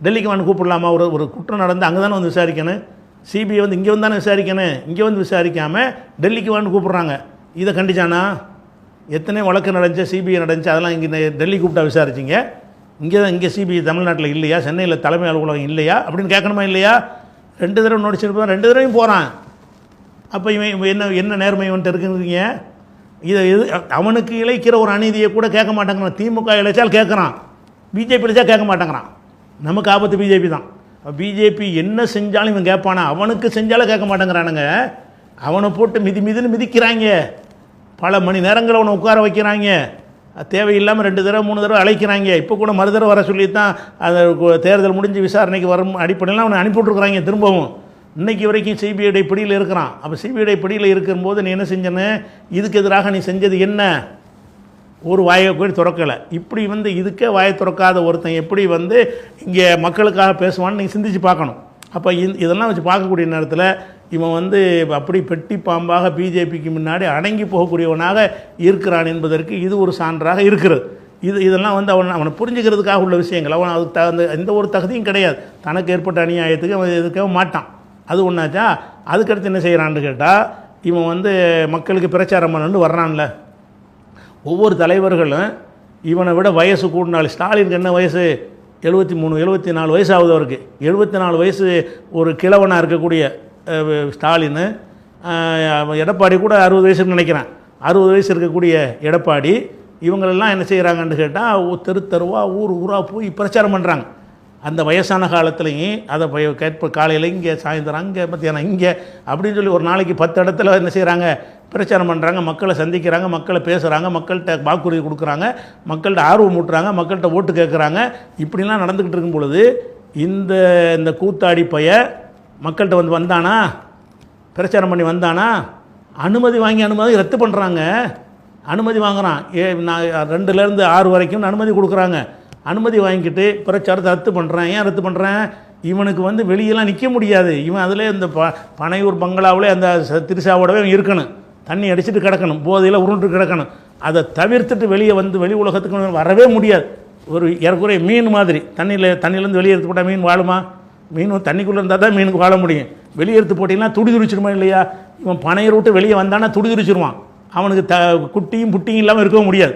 டெல்லிக்கு வந்து கூப்பிடலாமா, ஒரு குற்றம் நடந்து அங்கே தானே வந்து விசாரிக்கணும், சிபிஐ வந்து இங்கே வந்து தானே விசாரிக்கணும், இங்கே வந்து விசாரிக்காமல் டெல்லிக்கு வந்து கூப்பிட்றாங்க. இதை கண்டிச்சானா? எத்தனை வழக்கு நடந்துச்சு, சிபிஐ நடந்துச்சு, அதெல்லாம் இங்கே டெல்லி கூப்பிட்டா விசாரிச்சிங்க, இங்கே சிபிஐ தமிழ்நாட்டில் இல்லையா, சென்னையில் தலைமை அலுவலகம் இல்லையா அப்படின்னு கேட்கணுமா இல்லையா? 2 தடவை நோடிச்சிருப்பான், 2 தடவையும் போகிறான். அப்போ இவன் என்ன நேர்மை வந்துட்டு இருக்குங்க? இதை அவனுக்கு இழைக்கிற ஒரு அநீதியை கூட கேட்க மாட்டேங்கிறான். திமுக இழைச்சால் கேட்குறான், பிஜேபி இழைச்சா கேட்க மாட்டேங்கிறான். நமக்கு ஆபத்து பிஜேபி தான். பிஜேபி என்ன செஞ்சாலும் இவன் கேட்பானா, அவனுக்கு செஞ்சாலும் கேட்க மாட்டேங்கிறானுங்க. அவனை போட்டு மிதின்னு மிதிக்கிறாங்க, பல மணி நேரங்கள் அவனை உட்கார வைக்கிறாங்க, தேவையில்லாமல் 2 தடவை 3 தடவை அழைக்கிறாங்க. இப்போ கூட மறுதடவை வர சொல்லி தான் அதை தேர்தல் முடிஞ்சு விசாரணைக்கு வரும் அடிப்படையில் அவனை அனுப்பிவிட்ருக்குறாங்க. திரும்பவும் இன்றைக்கி வரைக்கும் சிபிஐ பிடியில் இருக்கிறான். அப்போ சிபிஐ பிடியில் இருக்கும்போது நீ என்ன செஞ்சேன்னு, இதுக்கு எதிராக நீ செஞ்சது என்ன? ஒரு வாயை கூட திறக்கலை. இப்படி வந்து இதுக்கே வாயை திறக்காத ஒருத்தன் எப்படி வந்து இங்கே மக்களுக்காக பேசுவான்னு நீங்கள் சிந்திச்சு பார்க்கணும். அப்போ இதெல்லாம் வச்சு பார்க்கக்கூடிய நேரத்தில் இவன் வந்து அப்படி பெட்டி பாம்பாக பிஜேபிக்கு முன்னாடி அடங்கி போகக்கூடியவனாக இருக்கிறான் என்பதற்கு இது ஒரு சான்றாக இருக்கிறது. இதெல்லாம் வந்து அவனை புரிஞ்சுக்கிறதுக்காக உள்ள விஷயங்கள். அவன் அதுக்கு தகுந்த எந்த ஒரு தகுதியும் கிடையாது. தனக்கு ஏற்பட்ட அநியாயத்துக்கு அவன் எதுக்காக மாட்டான். அது ஒன்றாச்சா. அதுக்கடுத்து என்ன செய்கிறான்னு கேட்டால், இவன் வந்து மக்களுக்கு பிரச்சாரம் பண்ணு வர்றான்ல. ஒவ்வொரு தலைவர்களும் இவனை விட வயசு கூடினாலும், ஸ்டாலினுக்கு என்ன வயசு, 73 74 வயசு ஆகுது அவருக்கு. 74 வயசு ஒரு கிழவனாக இருக்கக்கூடிய ஸ்டாலின் எடப்பாடி கூட 60 வயசுன்னு நினைக்கிறேன். 60 வயசு இருக்கக்கூடிய எடப்பாடி இவங்களெல்லாம் என்ன செய்கிறாங்கன்னு கேட்டால் தெரு தெருவாக ஊர் ஊராக போய் பிரச்சாரம் பண்ணுறாங்க. அந்த வயசான காலத்துலேயும் அதை கேட்ப காலையில் இங்கே, சாயந்தரம் அங்கே, மத்தியானம் இங்கே அப்படின்னு சொல்லி ஒரு நாளைக்கு 10 இடத்துல என்ன செய்கிறாங்க, பிரச்சாரம் பண்ணுறாங்க, மக்களை சந்திக்கிறாங்க, மக்களை பேசுகிறாங்க, மக்கள்கிட்ட வாக்குறுதி கொடுக்குறாங்க, மக்கள்கிட்ட ஆர்வம் ஊட்டுறாங்க, மக்கள்கிட்ட ஓட்டு கேட்குறாங்க. இப்படிலாம் நடந்துக்கிட்டு இருக்கும் பொழுது இந்த கூத்தாடி பைய மக்கள்கிட்ட வந்தானா, பிரச்சாரம் பண்ணி வந்தானா, அனுமதி ரத்து பண்ணுறாங்க. அனுமதி வாங்குகிறான். நான் 2லேருந்து 6 வரைக்கும் அனுமதி கொடுக்குறாங்க. அனுமதி வாங்கிக்கிட்டு பிரச்சாரத்தை ரத்து பண்ணுறேன். ஏன் ரத்து பண்ணுறேன்? இவனுக்கு வெளியெல்லாம் நிற்க முடியாது. இவன் அதில் இந்த பனையூர் பங்களாவிலே அந்த திருசாவோடவே இருக்கணும், தண்ணி அடிச்சுட்டு கிடக்கணும், போதையில் உருண்டு கிடக்கணும். அதை தவிர்த்துட்டு வெளியே வெளி உலகத்துக்கு வரவே முடியாது. ஒரு ஏறக்குறைய மீன் மாதிரி தண்ணியிலேருந்து வெளியே எடுத்து போட்டால் மீன் வாழுமா? மீன் தண்ணிக்குள்ளே இருந்தால் தான் மீனுக்கு வாழ முடியும். வெளியே எடுத்து போட்டிங்கன்னா துடிதுரிச்சிருமா இல்லையா? இவன் பனையை விட்டு வெளியே வந்தானா துடிதுரிச்சிருவான். அவனுக்கு குட்டியும் புட்டியும் இல்லாமல் இருக்கவும் முடியாது.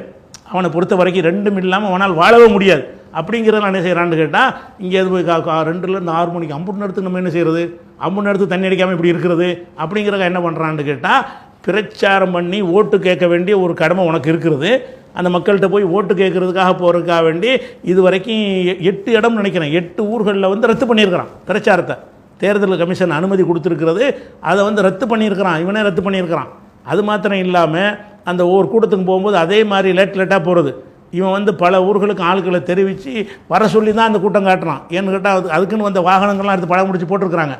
அவனை பொறுத்த வரைக்கும் 2ம் இல்லாமல் அவனால் வாழவே முடியாது. அப்படிங்கிறத நான் என்ன செய்கிறான்னு கேட்டால், இங்கே போய் 2லேருந்து 6 மணிக்கு அம்புட்டு நேரத்துக்கு நம்ம என்ன செய்கிறது, அம்புட்டு நேரத்துக்கு தண்ணி அடிக்காமல் இப்படி இருக்கிறது அப்படிங்கிறத என்ன பண்ணுறான்னு கேட்டால், பிரச்சாரம் பண்ணி ஓட்டு கேட்க வேண்டிய ஒரு கடமை உனக்கு இருக்கிறது. அந்த மக்கள்கிட்ட போய் ஓட்டு கேட்குறதுக்காக போகிறதுக்காக வேண்டி இது வரைக்கும் 8 இடம் நினைக்கிறேன், 8 ஊர்களில் ரத்து பண்ணியிருக்கிறான் பிரச்சாரத்தை. தேர்தல் கமிஷன் அனுமதி கொடுத்துருக்கிறது, அதை ரத்து பண்ணியிருக்கிறான், இவனே ரத்து பண்ணியிருக்கிறான். அது மாத்திரம் இல்லாமல் அந்த ஒவ்வொரு கூட்டத்துக்கு போகும்போது அதே மாதிரி லேட்டாக போகிறது. இவன் பல ஊர்களுக்கு ஆட்களை தெரிவித்து வர சொல்லி தான் அந்த கூட்டம் காட்டுறான். ஏன்னு கேட்டால் அதுக்குன்னு வாகனங்கள்லாம் எடுத்து படம் முடிச்சு போட்டிருக்கிறாங்க.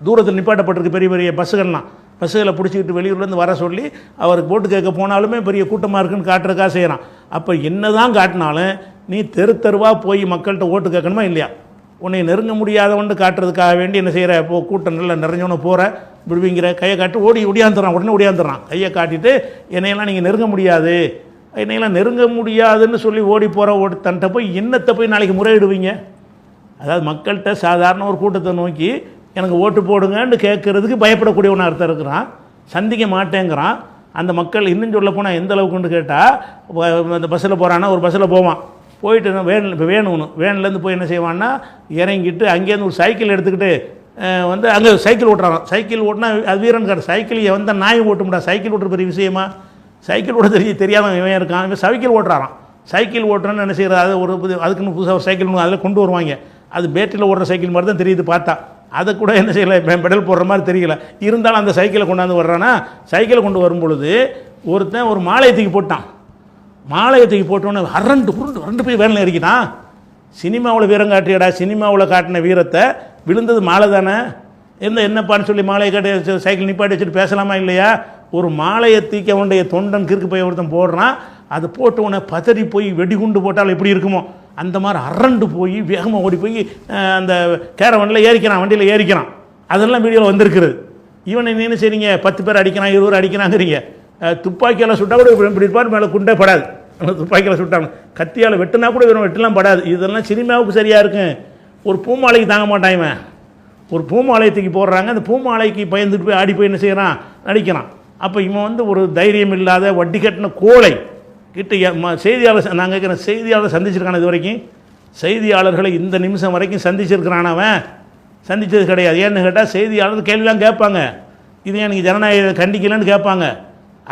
தூரத்தில் நிப்பாட்டப்பட்டிருக்கு பெரிய பெரிய பஸ்ஸுகளை பிடிச்சிக்கிட்டு வெளியூர்லேருந்து வர சொல்லி அவருக்கு ஓட்டு கேட்க போனாலுமே பெரிய கூட்டமாக இருக்குன்னு காட்டுறதுக்காக செய்கிறான். அப்போ என்ன தான் காட்டினாலும் நீ தெருவாக போய் மக்கள்கிட்ட ஓட்டு கேட்கணுமா இல்லையா? உன்னை நெருங்க முடியாதவன்ட்டு காட்டுறதுக்காக வேண்டி என்ன செய்கிற, இப்போ கூட்டம் நல்லா நிறைஞ்சவனை போகிற விடுவிங்கிற கையை காட்டி ஒடியாந்துடுறான். உடனே ஒடியாந்துடுறான். கையை காட்டிட்டு என்னையெல்லாம் நீங்கள் நெருங்க முடியாது, என்னையெல்லாம் நெருங்க முடியாதுன்னு சொல்லி ஓடி போகிற தன்ட்ட போய் என்னத்தை போய் நாளைக்கு முறையிடுவீங்க? அதாவது மக்கள்கிட்ட சாதாரண ஒரு கூட்டத்தை நோக்கி எனக்கு ஓட்டு போடுங்கன்னு கேட்குறதுக்கு பயப்படக்கூடியவனாக அர்த்தம் இருக்கிறான். சந்திக்க மாட்டேங்கிறான். அந்த மக்கள் இன்னும் சொல்ல போனால் எந்த அளவுக்குன்னு கேட்டால், அந்த பஸ்ஸில் போகிறான்னா ஒரு பஸ்ஸில் போவான், போயிட்டு இப்போ வேன்லேருந்து போய் என்ன செய்வான்னா இறங்கிட்டு அங்கேருந்து ஒரு சைக்கிள் எடுத்துக்கிட்டு அங்கே சைக்கிள் ஓட்டுறான். சைக்கிள் ஓட்டினா அது வீரன் காட்டு. சைக்கிள் நாய் ஓட்ட முடியாது. சைக்கிள் ஓட்டுற பெரிய விஷயமா? சைக்கிள் ஓட்ட தெரியாமல் இவன் இருக்கான். இவன் சைக்கிள் ஓட்டுறான். சைக்கிள் ஓட்டுறன்னு என்ன செய்கிறது, அது அதுக்குன்னு புதுசாக ஒரு சைக்கிள் அதில் கொண்டு வருவாங்க. அது பேட்டரியில் ஓடுற சைக்கிள் மாதிரி தான் தெரியுது பார்த்தா. அதை கூட என்ன செய்யலை, பெடல் போடுற மாதிரி தெரியல. இருந்தாலும் அந்த சைக்கிளை கொண்டாந்து வர்றான்னா, சைக்கிளை கொண்டு வரும் பொழுது ஒருத்தன் ஒரு மாலையத்துக்கு போட்டான். மாலையத்துக்கு போட்டோன்னே அரண்டு போய் வேனில் இறக்கிட்டான். சினிமாவில் வீரம் காட்டியடா, சினிமாவில் காட்டின வீரத்தை விழுந்தது மாலை தானே. என்னப்பான்னு சொல்லி மாலையை காட்டி சைக்கிள் நிப்பாட்டி வச்சுட்டு பேசலாமா இல்லையா? ஒரு மாலையை தூக்கி அவனுடைய தொண்டன் கிறுக்கு போய் ஒருத்தன் போடுறான். அது போட்ட உடனே பதறி போய் வெடிகுண்டு போட்டால் எப்படி இருக்குமோ அந்த மாதிரி அரண்டு போய் வேகமாக ஓடி போய் அந்த கேரவனில் ஏறிக்கிறான், வண்டியில் ஏறிக்கிறான். அதெல்லாம் வீடியோவில் வந்திருக்கிறது. இவனை என்ன செய்றீங்க, 10 பேர் அடிக்கிறான், 20 பேர் அடிக்கிறாங்கிறீங்க. துப்பாக்கியால் சுட்டால் கூட இப்படி இருப்பார், மேலே குண்டே படாது. துப்பாக்கியால் சுட்டாங்க, கத்தியால் வெட்டினா கூட இவன் வெட்டலாம் படாது. இதெல்லாம் சினிமாவுக்கு சரியாக இருக்கும். ஒரு பூமாலைக்கு தாங்க மாட்டான் இவன். ஒரு பூமாலயத்துக்கு போடுறாங்க, அந்த பூமாலைக்கு பயந்துட்டு போய் ஆடி போய் என்ன செய்கிறான், நடிக்கிறான். அப்போ இவன் ஒரு தைரியம் இல்லாத வட்டி கட்டின கோழை கிட்ட செய்தியாளர், நான் கேட்குறேன், செய்தியாளர் சந்திச்சிருக்கான இது வரைக்கும்? செய்தியாளர்களை இந்த நிமிஷம் வரைக்கும் சந்திச்சிருக்கிறான் அவன்? சந்தித்தது கிடையாது. ஏன்னு கேட்டால் செய்தியாளர் கேள்விலாம் கேட்பாங்க, இது எனக்கு ஜனநாயக கண்டிக்கலன்னு கேட்பாங்க.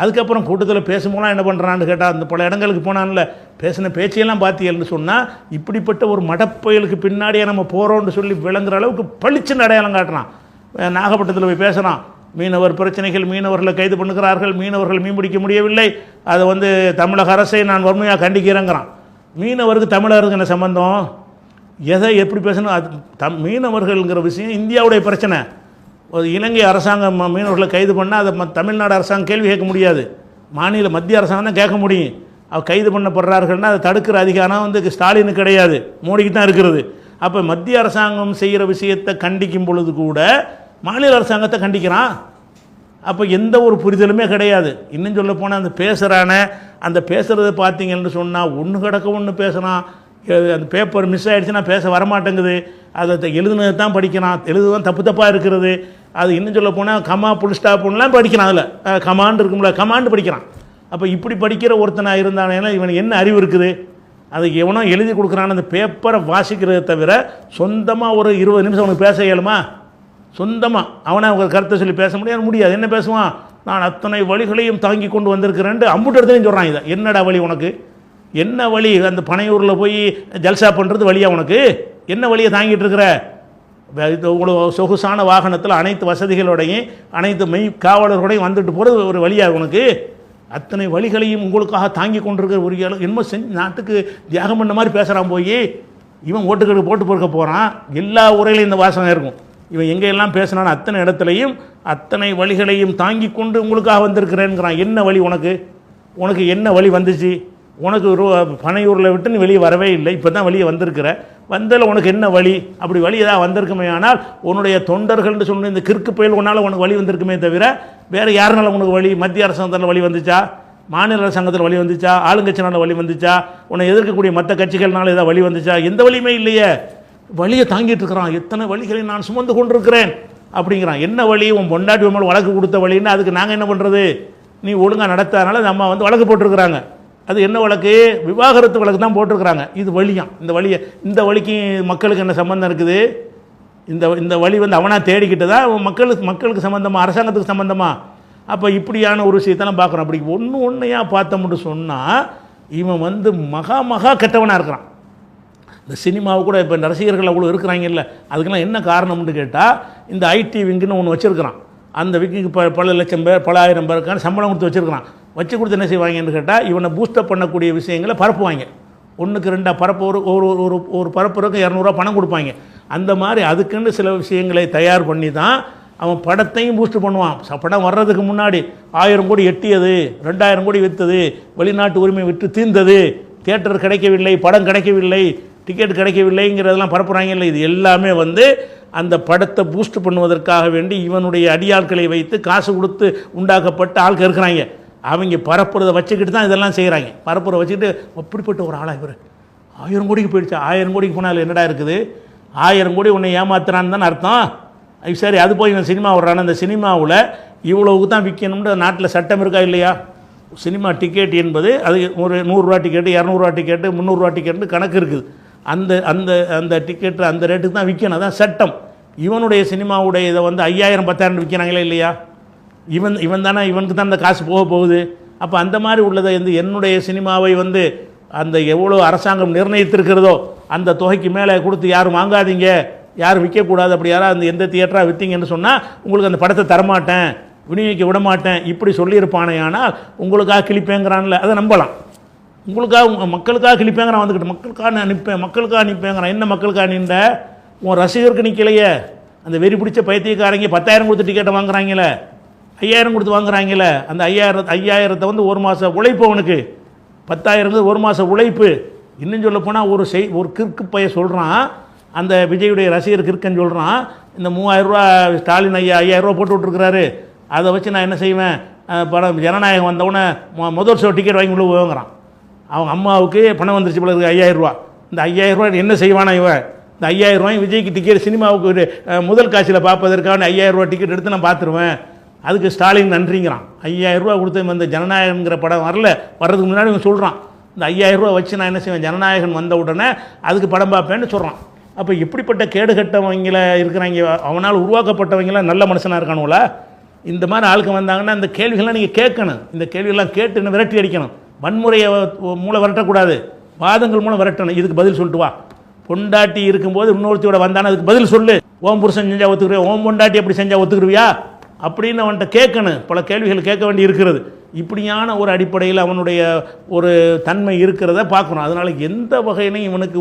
அதுக்கப்புறம் கூட்டத்தில் பேசும்போலாம் என்ன பண்ணுறான்னு கேட்டால், அந்த பல இடங்களுக்கு போனான்ல, பேசின பேச்சையெல்லாம் பார்த்தீங்கன்னு சொன்னால் இப்படிப்பட்ட ஒரு மடப்பயலுக்கு பின்னாடியே நம்ம போகிறோன்னு சொல்லி விளங்குற அளவுக்கு பளிச்சுன்னு அடையாளம் காட்டுறான். நாகப்பட்டினத்தில் போய் பேசுகிறான், மீனவர் பிரச்சனைகள், மீனவர்களை கைது பண்ணுகிறார்கள், மீனவர்கள் மீன் பிடிக்க முடியவில்லை, அதை தமிழக அரசை நான் வன்மையாக கண்டிக்கிறேங்கிறான். மீனவருக்கு தமிழருக்கு என்ன சம்பந்தம்? எதை எப்படி பேசணும்? அது மீனவர்கள்ங்கிற விஷயம் இந்தியாவுடைய பிரச்சனை. ஒரு இலங்கை அரசாங்கம் மீனவர்களை கைது பண்ணால் அதை தமிழ்நாடு அரசாங்கம் கேள்வி கேட்க முடியாது, மத்திய அரசாங்கம் தான் கேட்க முடியும். அவர் கைது பண்ணப்படுறார்கள்னா அதை தடுக்கிற அதிகாரம் ஸ்டாலினுக்கு கிடையாது, மோடிக்கு தான் இருக்கிறது. அப்போ மத்திய அரசாங்கம் செய்கிற விஷயத்தை கண்டிக்கும் பொழுது கூட மாநில அரசாங்கத்தை கண்டிக்கிறான். அப்போ எந்த ஒரு புரிதலுமே கிடையாது. இன்னும் சொல்ல போனால் அந்த அந்த பேசுகிறத பார்த்தீங்கன்னு சொன்னால் ஒன்று கிடக்க ஒன்று பேசுகிறான். அந்த பேப்பர் மிஸ் ஆகிடுச்சுன்னா பேச வரமாட்டேங்குது. அதை எழுதுனது தான் படிக்கிறான், எழுதுதான் தப்பாக இருக்கிறது. அது இன்னும் சொல்ல போனால் கமா புல் ஸ்டாப்லாம் படிக்கிறான். அதில் கமாண்டு இருக்கும்ல, கமாண்டு படிக்கிறான். அப்போ இப்படி படிக்கிற ஒருத்தனாக இருந்தானேன்னா இவனுக்கு என்ன அறிவு இருக்குது? அது எவனோ எழுதி கொடுக்குறான்னு அந்த பேப்பரை வாசிக்கிறத தவிர சொந்தமாக ஒரு 20 நிமிஷம் அவனுக்கு பேச இயலுமா? சொந்தமாக அவனை அவங்க கருத்தை சொல்லி பேச முடியாது. என்ன பேசுவான்? நான் அத்தனை வழிகளையும் தாங்கி கொண்டு வந்திருக்கிறேன் அம்புட்டு இடத்துலையும் சொல்கிறான். இதை என்னடா வழி உனக்கு? என்ன வழி? அந்த பனையூரில் போய் ஜல்சா பண்ணுறது வழியா உனக்கு? என்ன வழியை தாங்கிட்டு இருக்கிற? இவ்வளோ சொகுசான வாகனத்தில் அனைத்து வசதிகளோடையும் அனைத்து காவலர்களோடையும் வந்துட்டு போகிறது ஒரு வழியா உனக்கு? அத்தனை வழிகளையும் உங்களுக்காக தாங்கி கொண்டிருக்கிற ஒரு என்னமோ நாட்டுக்கு தியாகம் பண்ண மாதிரி பேசுகிறான். போய் இவன் ஓட்டுக்களுக்கு போட்டு பொறுக்க போகிறான். எல்லா உரையிலையும் இந்த வாசகம் இருக்கும். இவன் எங்கெல்லாம் பேசினான்னு அத்தனை இடத்துலையும் அத்தனை வழிகளையும் தாங்கி கொண்டு உங்களுக்காக வந்திருக்கிறேங்கிறான். என்ன வழி உனக்கு? உனக்கு என்ன வழி வந்துச்சு? உனக்கு பனையூரில் விட்டு நீ வெளியே வரவே இல்லை, இப்போ தான் வெளியே வந்திருக்கிற. வந்ததில் உனக்கு என்ன வழி? அப்படி வழி ஏதாவது வந்திருக்குமே ஆனால் உன்னுடைய தொண்டர்கள்னு சொன்ன இந்த கிறுக்கு புயல் உன்னால் உனக்கு வழி வந்திருக்குமே தவிர வேறு யாருனால உனக்கு வழி? மத்திய அரசாங்கத்தில் வழி வந்துச்சா? மாநில அரசாங்கத்தில் வழி வந்துச்சா? ஆளுங்கட்சினால வழி வந்துச்சா? உன்னை எதிர்க்கக்கூடிய மற்ற கட்சிகள்னால ஏதாவது வழி வந்துச்சா? எந்த வழியுமே இல்லையே. வழியை தாங்கிட்டு இருக்கிறான். எத்தனை வழிகளை நான் சுமந்து கொண்டிருக்கிறேன் அப்படிங்கிறான். என்ன வழி? உன் பொண்டாட்டி மேலே வழக்கு கொடுத்த வழின்னு அதுக்கு நாங்கள் என்ன பண்ணுறது? நீ ஒழுங்காக நடத்தாதனால நம்ம வழக்கு போட்டிருக்கிறாங்க. அது என்ன வழக்கு? விவாகரத்து வழக்கு தான் போட்டிருக்கிறாங்க. இது வழியாம். இந்த வழிக்கு மக்களுக்கு என்ன சம்பந்தம் இருக்குது? இந்த வழி அவனா தேடிக்கிட்டதா? மக்களுக்கு சம்பந்தமா? அரசாங்கத்துக்கு சம்பந்தமா? அப்போ இப்படியான ஒரு விஷயத்தெல்லாம் பார்க்குறோம். அப்படி ஒன்றையாக பார்த்தோம்னு சொன்னால் இவன் மகா கெட்டவனாக இருக்கிறான். இந்த சினிமாவை கூட இப்போ ரசிகர்கள் அவ்வளோ இருக்கிறாங்கல்ல, அதுக்கெல்லாம் என்ன காரணம்னு கேட்டால் இந்த ஐடி விங்குன்னு ஒன்று வச்சுருக்கிறான். அந்த விங்குக்கு பல லட்சம் பேர் பல ஆயிரம் பேருக்கான சம்பளம் கொடுத்து வச்சுருக்கிறான். வச்சு கொடுத்து என்ன செய்வாங்கன்னு கேட்டால் இவனை பூஸ்டப் பண்ணக்கூடிய விஷயங்களை பரப்புவாங்க. 1க்கு 2 பரப்பு ஒரு பரப்புறதுக்கு 200 பணம் கொடுப்பாங்க. அந்த மாதிரி அதுக்குன்னு சில விஷயங்களை தயார் பண்ணி தான் அவன் படத்தையும் பூஸ்ட் பண்ணுவான். படம் வர்றதுக்கு முன்னாடி 1000 கோடி எட்டியது, 2000 கோடி விற்றது, வெளிநாட்டு உரிமை விற்று தீர்ந்தது, தியேட்டர் கிடைக்கவில்லை, படம் கிடைக்கவில்லை, டிக்கெட் கிடைக்கவில்லைங்கிறதெல்லாம் பரப்புகிறாங்கல்ல. இது எல்லாமே அந்த படத்தை பூஸ்ட் பண்ணுவதற்காக வேண்டி இவனுடைய அடியாட்களை வைத்து காசு கொடுத்து உண்டாக்கப்பட்ட ஆட்கள் இருக்கிறாங்க. அவங்க பரப்புறதை வச்சுக்கிட்டு தான் இதெல்லாம் செய்கிறாங்க. பரப்புரை வச்சுக்கிட்டு அப்படிப்பட்ட ஒரு ஆளாக இவர் 1000 கோடிக்கு போயிடுச்சா? 1000 கோடிக்கு போனால் என்னடா இருக்குது? 1000 கோடி உன்னை ஏமாத்துறான்னு தானே அர்த்தம். சரி, அது போய் இவன் சினிமா விட்றான. அந்த சினிமாவில் இவ்வளவுக்கு தான் விற்கணும்னு நாட்டில் சட்டம் இருக்கா இல்லையா? சினிமா டிக்கெட் என்பது அது ஒரு 100 ரூபா டிக்கெட்டு, 200 ரூபா டிக்கெட்டு, 300 ரூபா டிக்கெட்டு கணக்கு இருக்குது. அந்த அந்த அந்த டிக்கெட்டு அந்த ரேட்டுக்கு தான் விற்கணும், அதான் சட்டம். இவனுடைய சினிமாவுடைய இதை 5000 10,000 விற்கிறாங்களே இல்லையா? இவன் தானே, இவனுக்கு தான் அந்த காசு போகுது. அப்போ அந்த மாதிரி உள்ளதை என்னுடைய சினிமாவை அந்த எவ்வளோ அரசாங்கம் நிர்ணயித்திருக்கிறதோ அந்த தொகைக்கு மேலே கொடுத்து யாரும் வாங்காதீங்க, யாரும் விற்கக்கூடாது. அப்படி யாராவது எந்த தியேட்டராக விற்றீங்கன்னு சொன்னால் உங்களுக்கு அந்த படத்தை தரமாட்டேன், விநியோகிக்க விட மாட்டேன் இப்படி சொல்லியிருப்பானே. ஆனால் உங்களுக்காக கிழிப்பேங்கிறான்ல, அதை நம்பலாம். உங்களுக்காக மக்களுக்காக கிழிப்பேங்கிறான். வந்துக்கிட்டு மக்களுக்காக நிற்பேங்கிறான். என்ன மக்களுக்காக நின்ற? உன் ரசிகருக்கு நிற்கலையே. அந்த வெறி பிடிச்ச பைத்தியக்காரங்க 10,000 கொடுத்து டிக்கெட்டை வாங்குறாங்களே, 5000 கொடுத்து வாங்குறாங்களே. அந்த 5000 ஒரு மாத உழைப்பு அவனுக்கு, 10,000 ஒரு மாத உழைப்பு. இன்னும் சொல்ல போனால் ஒரு கிற்கு பைய சொல்கிறான், அந்த விஜயுடைய ரசிகர் கிற்கன்னு சொல்கிறான், இந்த 3000 ரூபா ஸ்டாலின் ஐயா 5000 ரூபா போட்டு விட்ருக்கிறாரு, அதை வச்சு நான் என்ன செய்வேன், படம் ஜனநாயகம் வந்தவுடனே முதல் ஷோ டிக்கெட் வாங்கி உள்ள போங்கிறான். அவங்க அம்மாவுக்கு பணம் வந்துருச்சு போல இருக்குது 5000 ரூபா. இந்த 5000 ரூபா என்ன செய்வானா இவன்? இந்த 5000 ரூபாய் விஜய்க்கு டிக்கெட் சினிமாவுக்கு ஒரு முதல் காட்சியில் பார்ப்பதற்கான 5000 ரூபா டிக்கெட் எடுத்து நான் பார்த்துருவேன், அதுக்கு ஸ்டாலின் நன்றிங்கிறான். 5000 ரூபா கொடுத்து இந்த ஜனநாயகங்கிற படம் வர்றதுக்கு முன்னாடி இவன் சொல்கிறான், இந்த 5000 ரூபா வச்சு நான் என்ன செய்வேன், ஜனநாயகன் வந்த உடனே அதுக்கு படம் பார்ப்பேன்னு சொல்கிறான். அப்போ இப்படிப்பட்ட கேடுகட்டவங்கள இருக்கிறாங்க, அவனால் உருவாக்கப்பட்டவங்களாம் நல்ல மனுஷனாக இருக்கானுங்களா? இந்த மாதிரி ஆளுக்கு வந்தாங்கன்னா இந்த கேள்விகள்லாம் நீங்கள் கேட்கணும். இந்த கேள்வியெல்லாம் கேட்டு என்ன விரட்டி அடிக்கணும். வன்முறையை மூலம் விரட்டக்கூடாது, வாதங்கள் மூலம் விரட்டணும். இதுக்கு பதில் சொல்லிட்டு வா. பொண்டாட்டி இருக்கும்போது இன்னொருத்தியோட வந்தானே அதுக்கு பதில் சொல்லு. ஓம் புருஷன் செஞ்சால் ஒத்துக்குறியா, ஓம் பொண்டாட்டி எப்படி செஞ்சால் ஒத்துக்குருவியா அப்படின்னு அவன்கிட்ட கேட்கணும். பல கேள்விகள் கேட்க வேண்டி இருக்கிறது. இப்படியான ஒரு அடிப்படையில் அவனுடைய ஒரு தன்மை இருக்கிறத பார்க்குறோம். அதனால் எந்த வகையிலையும் இவனுக்கு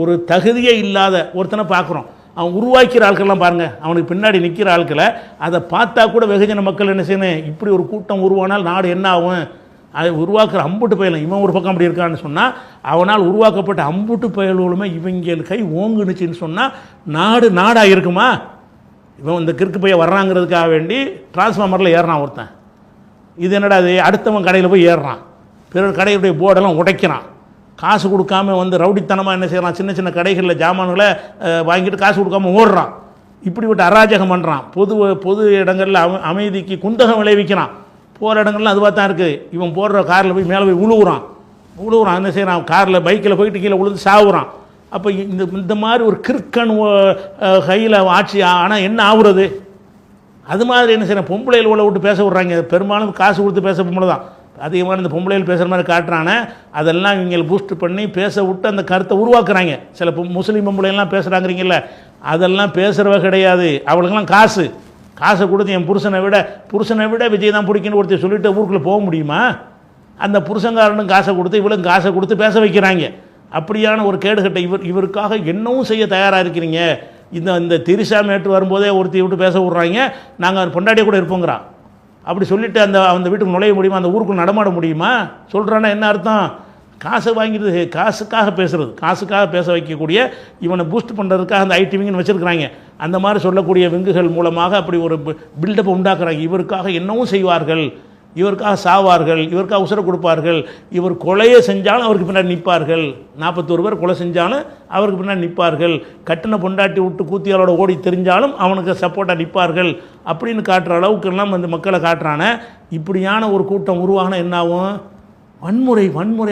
ஒரு தகுதியே இல்லாத ஒருத்தனை பார்க்குறோம். அவன் உருவாக்கிற ஆட்கள்லாம் பாருங்கள், அவனுக்கு பின்னாடி நிற்கிற ஆட்களை அதை பார்த்தா கூட வெகுஜன மக்கள் என்ன செய்யணும், இப்படி ஒரு கூட்டம் உருவானால் நாடு என்ன ஆகும், அதை உருவாக்குற அம்புட்டு பயலும் இவன் ஒரு பக்கம் அப்படி இருக்கான்னு சொன்னால், அவனால் உருவாக்கப்பட்ட அம்புட்டு பயல்களுமே இவங்க கை ஓங்குனுச்சின்னு சொன்னால் நாடாக இருக்குமா? இவன் இந்த கிறுக்கு பைய வர்றாங்கிறதுக்காக வேண்டி டிரான்ஸ்ஃபார்மரில் ஏறுறான் ஒருத்தன். இது என்னடா அது, அடுத்தவன் கடையில் போய் ஏறுறான், பிறர் கடையுடைய போர்டெல்லாம் உடைக்கிறான், காசு கொடுக்காம ரவுடித்தனமாக என்ன செய்கிறான், சின்ன சின்ன கடைகளில் ஜாமான்களை வாங்கிட்டு காசு கொடுக்காம ஓடுறான். இப்படிப்பட்ட அராஜகம் பண்ணுறான். பொது இடங்களில் அமைதிக்கு குந்தகம் விளைவிக்கிறான். போகிற இடங்கள்லாம் அதுவாக தான் இருக்குது. இவன் போடுற காரில் போய் மேலே போய் உழுவுறான். என்ன செய்கிறான், காரில் பைக்கில் போயிட்டு கீழே விழுந்து சாவுறான். அப்போ இந்த மாதிரி ஒரு கிறுக்கன் கையில் ஆட்சி ஆனால் என்ன ஆகுறது? அது மாதிரி என்ன செய்யணும், பொம்பளையில் உள்ள விட்டு பேச விட்றாங்க. பெரும்பாலும் காசு கொடுத்து பேச பொம்பளை தான் அதிகமான இந்த பொம்பளையில் பேசுகிற மாதிரி காட்டுறானே, அதெல்லாம் இவங்க பூஸ்ட் பண்ணி பேச விட்டு அந்த கருத்தை உருவாக்குறாங்க. சில முஸ்லீம் பொம்பளைலாம் பேசுகிறாங்கிறீங்கள, அதெல்லாம் பேசுகிறவ கிடையாது. அவளுக்கெல்லாம் காசை கொடுத்து என் புருஷனை விட விஜய் தான் பிடிக்குன்னு ஒருத்தர் சொல்லிட்டு ஊருக்குள்ளே போக முடியுமா? அந்த புருஷங்காரனும் காசை கொடுத்து இவளும் காசை கொடுத்து பேச வைக்கிறாங்க. அப்படியான ஒரு கேடுகட்டை இவருக்காக என்னவும் செய்ய தயாராக இருக்கிறீங்க. இந்த திரிசா மேட்டு வரும்போதே ஒருத்தி விட்டு பேச விட்றாங்க, நாங்கள் பொண்டாட்டியை கூட இருப்போங்கிறான். அப்படி சொல்லிவிட்டு அந்த வீட்டுக்கு நுழைய முடியுமா, அந்த ஊருக்குள் நடமாட முடியுமா? சொல்கிறான்னா என்ன அர்த்தம்? காசை வாங்கிட்டு காசுக்காக பேசுகிறது, காசுக்காக பேச வைக்கக்கூடிய இவனை பூஸ்ட் பண்ணுறதுக்காக அந்த ஐடிவிங்கன்னு வச்சுருக்கிறாங்க. அந்த மாதிரி சொல்லக்கூடிய விங்குகள் மூலமாக அப்படி ஒரு பில்டப்பை உண்டாக்குறாங்க. இவருக்காக என்னவும் செய்வார்கள், இவருக்காக சாவார்கள், இவருக்காக உசுரை கொடுப்பார்கள், இவர் கொலையை செஞ்சாலும் அவருக்கு பின்னாடி நிற்பார்கள். 41 பேர் கொலை செஞ்சாலும் அவருக்கு பின்னாடி நிற்பார்கள். கட்டின பொண்டாட்டி விட்டு கூத்தியாலோட ஓடி தெரிஞ்சாலும் அவனுக்கு சப்போர்ட்டாக நிற்பார்கள் அப்படின்னு காட்டுற அளவுக்கெல்லாம் அந்த மக்களை காட்டுறான. இப்படியான ஒரு கூட்டம் உருவாகினா என்னாகும்? வன்முறை